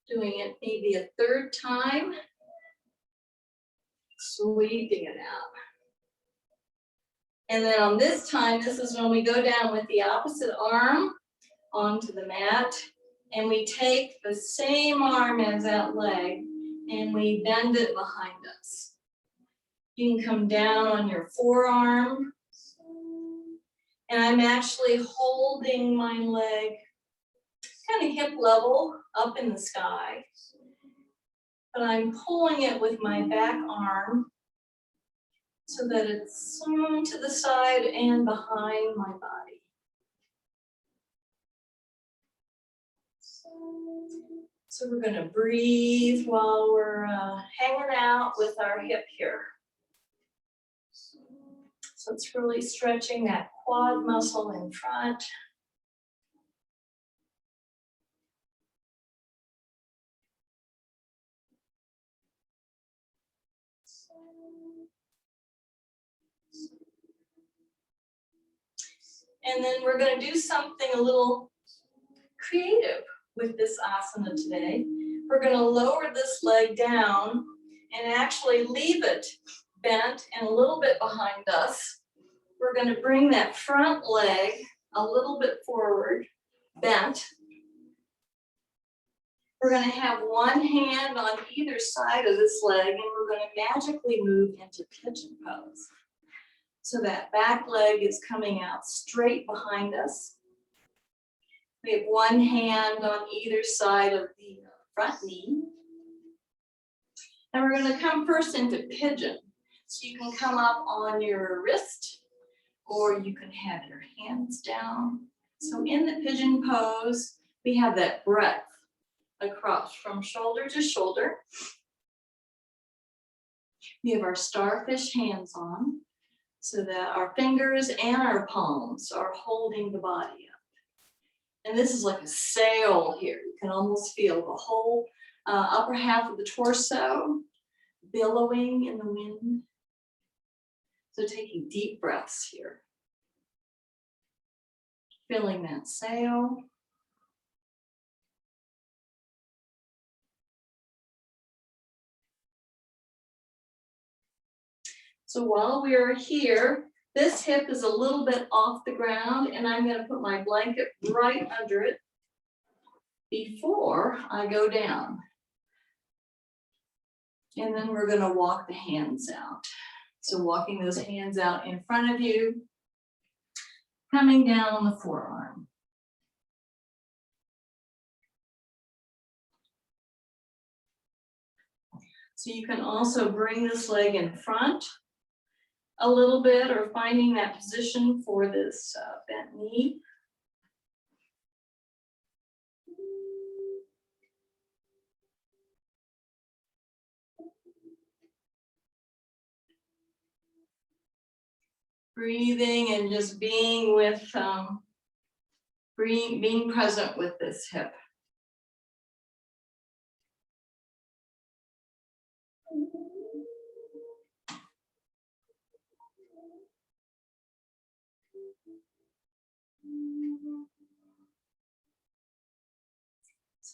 Doing it maybe a 3rd time. Sweeping it out. And then on this time, this is when we go down with the opposite arm onto the mat. And we take the same arm as that leg and we bend it behind us. You can come down on your forearm. And I'm actually holding my leg kind of hip level up in the sky. But I'm pulling it with my back arm so that it's to the side and behind my body. So we're going to breathe while we're hanging out with our hip here. So it's really stretching that quad muscle in front. And then we're going to do something a little creative with this asana today. We're going to lower this leg down and actually leave it bent and a little bit behind us. We're going to bring that front leg a little bit forward, bent. We're going to have one hand on either side of this leg and we're going to magically move into pigeon pose. So that back leg is coming out straight behind us. We have one hand on either side of the front knee. And we're going to come first into pigeon. So you can come up on your wrist or you can have your hands down. So in the pigeon pose, we have that breadth across from shoulder to shoulder. We have our starfish hands on so that our fingers and our palms are holding the body up. And this is like a sail here. You can almost feel the whole upper half of the torso billowing in the wind. So taking deep breaths here. Feeling that sail. So while we're here, this hip is a little bit off the ground and I'm going to put my blanket right under it before I go down. And then we're going to walk the hands out. So walking those hands out in front of you, coming down on the forearm. So you can also bring this leg in front a little bit or finding that position for this bent knee. Breathing and just being with, being present with this hip.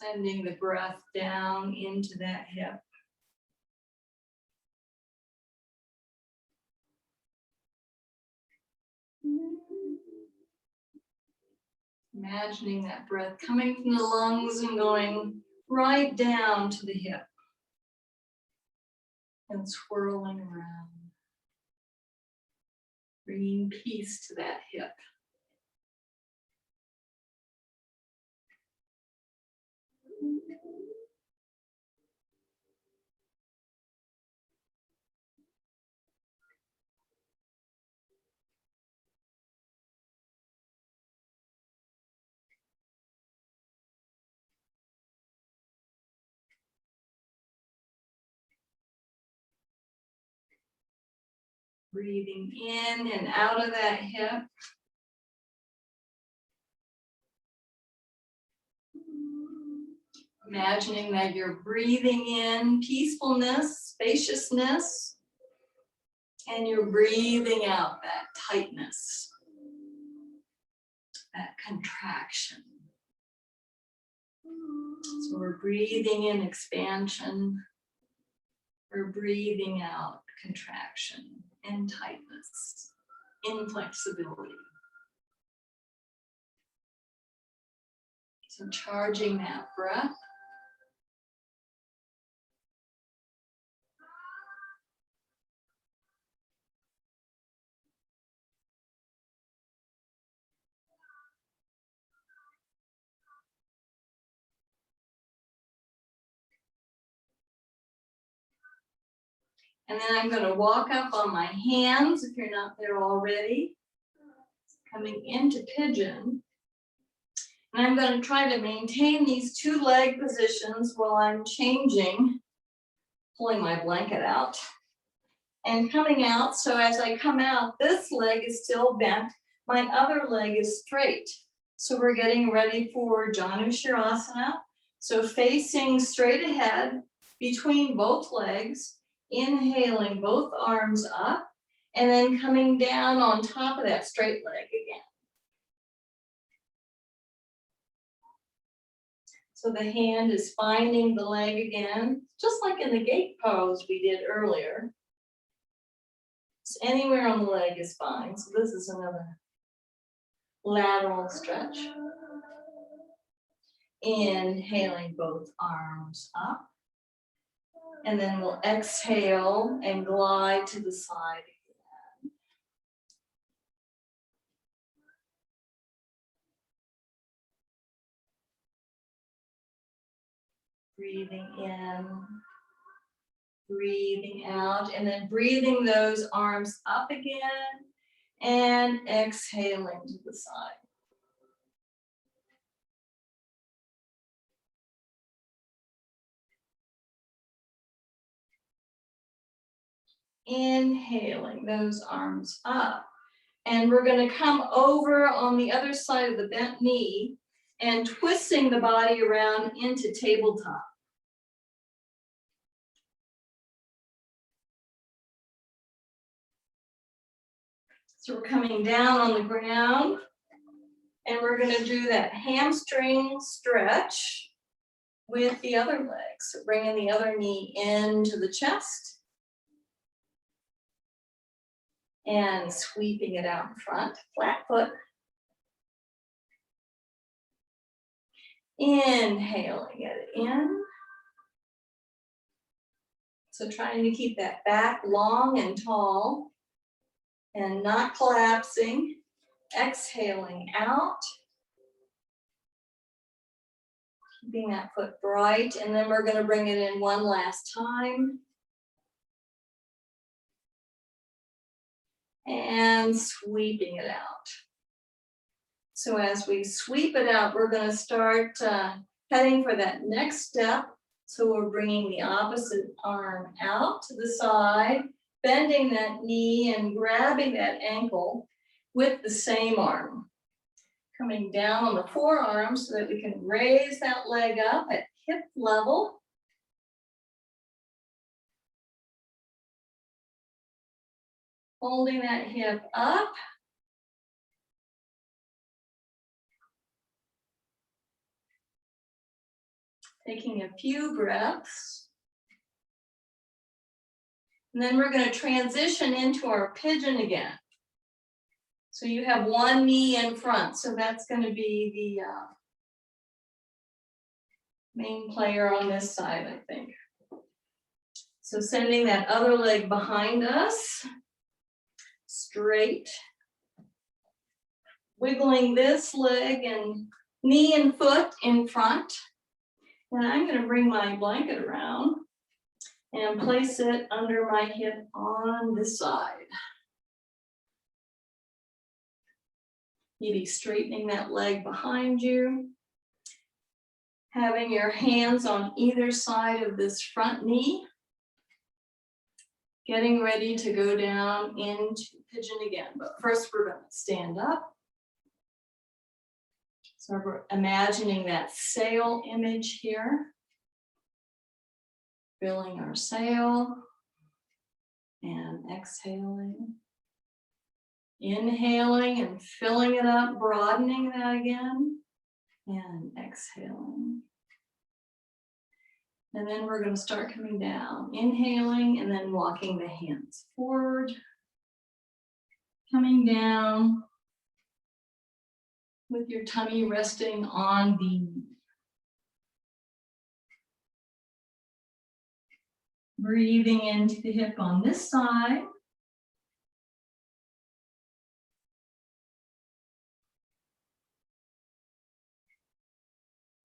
Sending the breath down into that hip. Imagining that breath coming from the lungs and going right down to the hip and swirling around, bringing peace to that hip. Breathing in and out of that hip. Imagining that you're breathing in peacefulness, spaciousness, and you're breathing out that tightness, that contraction. So we're breathing in expansion, we're breathing out contraction and tightness, inflexibility. So charging that breath. And then I'm going to walk up on my hands if you're not there already. Coming into pigeon. And I'm going to try to maintain these two leg positions while I'm changing, pulling my blanket out and coming out. So as I come out, this leg is still bent. My other leg is straight. So we're getting ready for Janushirasana. So facing straight ahead between both legs, inhaling both arms up, and then coming down on top of that straight leg again. So the hand is finding the leg again, just like in the gate pose we did earlier. So anywhere on the leg is fine. So this is another lateral stretch. Inhaling both arms up. And then we'll exhale and glide to the side again. Breathing in, breathing out, and then breathing those arms up again and exhaling to the side. Inhaling those arms up. And we're going to come over on the other side of the bent knee and twisting the body around into tabletop. So we're coming down on the ground and we're going to do that hamstring stretch with the other leg. So bringing the other knee into the chest and sweeping it out in front, flat foot. Inhaling it in. So trying to keep that back long and tall and not collapsing. Exhaling out. Keeping that foot bright, and then we're going to bring it in one last time. And sweeping it out. So as we sweep it out, we're going to start heading for that next step. So we're bringing the opposite arm out to the side, bending that knee and grabbing that ankle with the same arm. Coming down on the forearm so that we can raise that leg up at hip level. Holding that hip up. Taking a few breaths. And then we're going to transition into our pigeon again. So you have one knee in front, so that's going to be the main player on this side, I think. So sending that other leg behind us, straight. Wiggling this leg and knee and foot in front. And I'm going to bring my blanket around and place it under my hip on this side. Maybe straightening that leg behind you. Having your hands on either side of this front knee. Getting ready to go down into pigeon again. But first we're going to stand up. So we're imagining that sail image here. Filling our sail and exhaling. Inhaling and filling it up, broadening that again, and exhaling. And then we're going to start coming down, inhaling and then walking the hands forward, coming down with your tummy resting on the knee. Breathing into the hip on this side.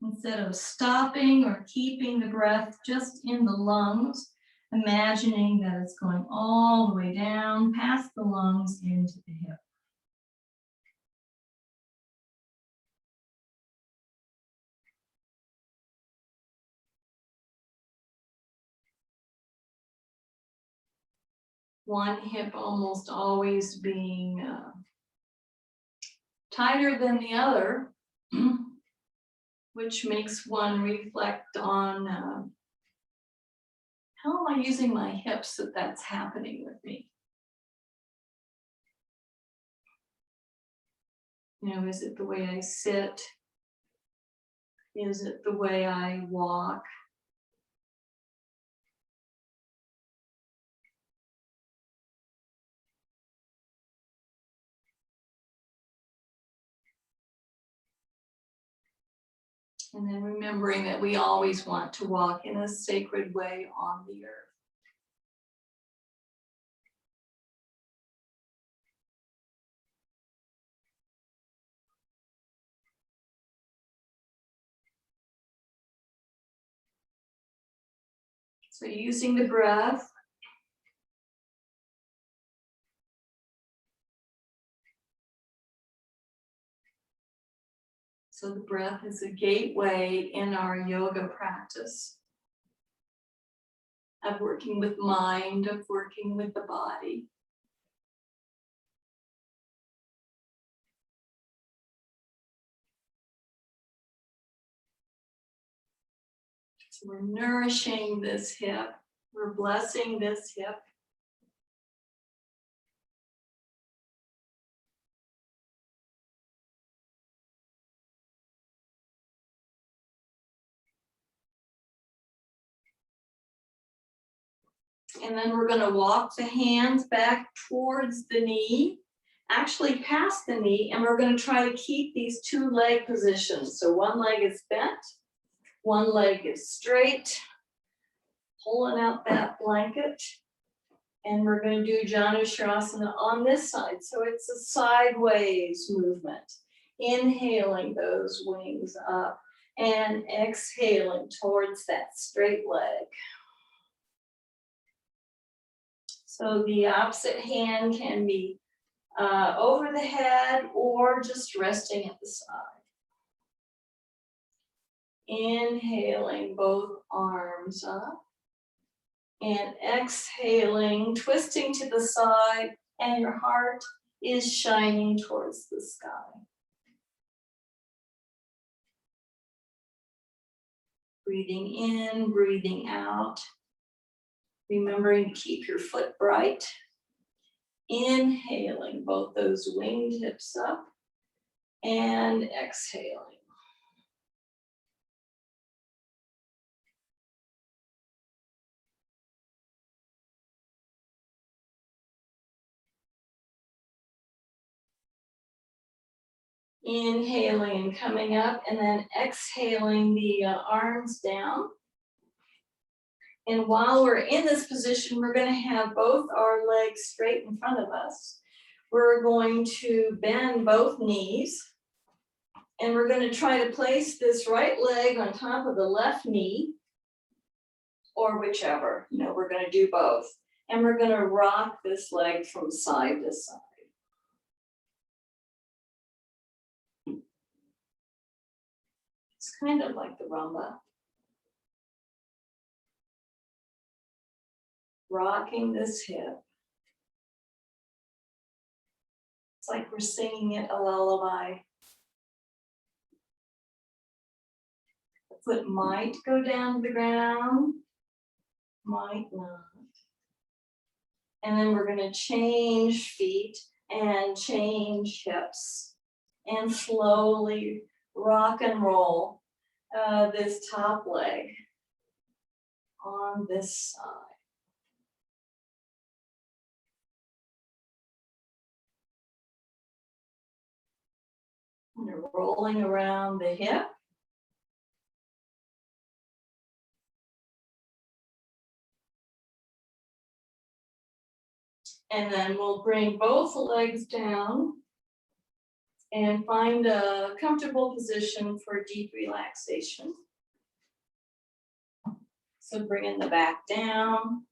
Instead of stopping or keeping the breath just in the lungs, imagining that it's going all the way down past the lungs into the hip. One hip almost always being tighter than the other, which makes one reflect on how am I using my hips that's happening with me? You know, is it the way I sit? Is it the way I walk? And then remembering that we always want to walk in a sacred way on the earth. So using the breath. So the breath is a gateway in our yoga practice of working with mind, of working with the body. So we're nourishing this hip. We're blessing this hip. And then we're going to walk the hands back towards the knee, actually past the knee, and we're going to try to keep these two leg positions. So one leg is bent, one leg is straight, pulling out that blanket. And we're going to do Janushirasana on this side. So it's a sideways movement. Inhaling those wings up and exhaling towards that straight leg. So the opposite hand can be over the head or just resting at the side. Inhaling both arms up and exhaling, twisting to the side, and your heart is shining towards the sky. Breathing in, breathing out. Remembering to keep your foot bright. Inhaling both those winged hips up and exhaling. Inhaling and coming up, and then exhaling the arms down. And while we're in this position, we're going to have both our legs straight in front of us. We're going to bend both knees. And we're going to try to place this right leg on top of the left knee, or whichever. We're going to do both. And we're going to rock this leg from side to side. It's kind of like the rumba. Rocking this hip. It's like we're singing it a lullaby. The foot might go down to the ground, might not. And then we're going to change feet and change hips and slowly rock and roll this top leg on this side. And we're rolling around the hip. And then we'll bring both legs down and find a comfortable position for deep relaxation. So bringing the back down,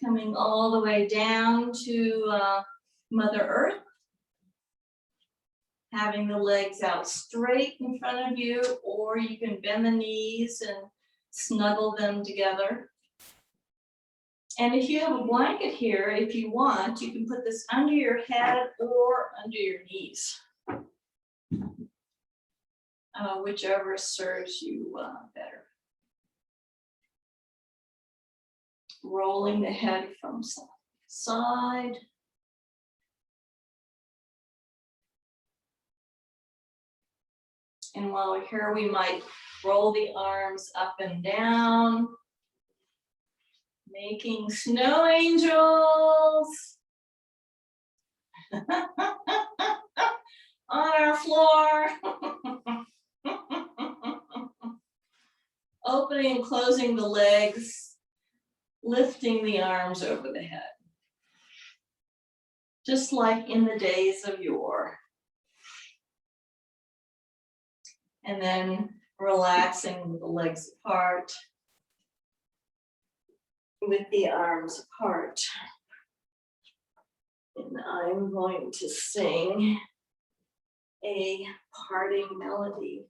coming all the way down to Mother Earth. Having the legs out straight in front of you, or you can bend the knees and snuggle them together. And if you have a blanket here, if you want, you can put this under your head or under your knees. Whichever serves you better. Rolling the head from side to side. And while we're here, we might roll the arms up and down, making snow angels on our floor. Opening and closing the legs, lifting the arms over the head. Just like in the days of yore. And then relaxing the legs apart with the arms apart. And I'm going to sing a parting melody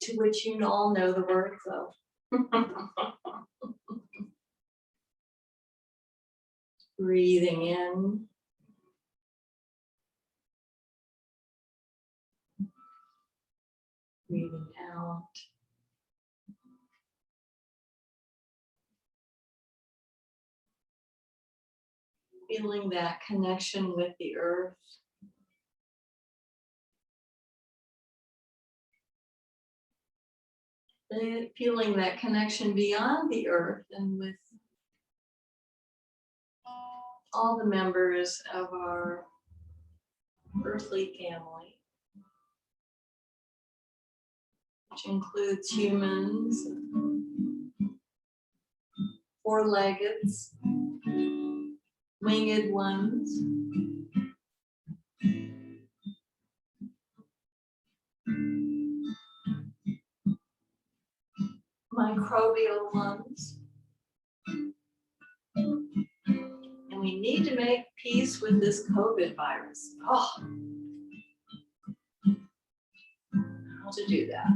to which you all know the words of. Breathing in. Breathing out. Feeling that connection with the earth. Feeling that connection beyond the earth and with all the members of our earthly family, which includes humans, four-leggeds, winged ones, microbial ones. And we need to make peace with this COVID virus. Oh, how to do that?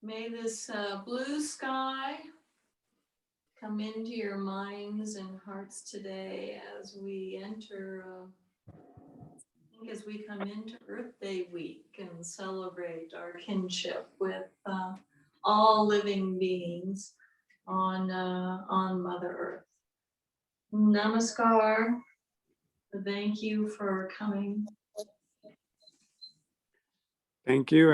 May this blue sky come into your minds and hearts today as we enter, as we come into Earth Day week and celebrate our kinship with all living beings on Mother Earth. Namaskar. Thank you for coming. Thank you.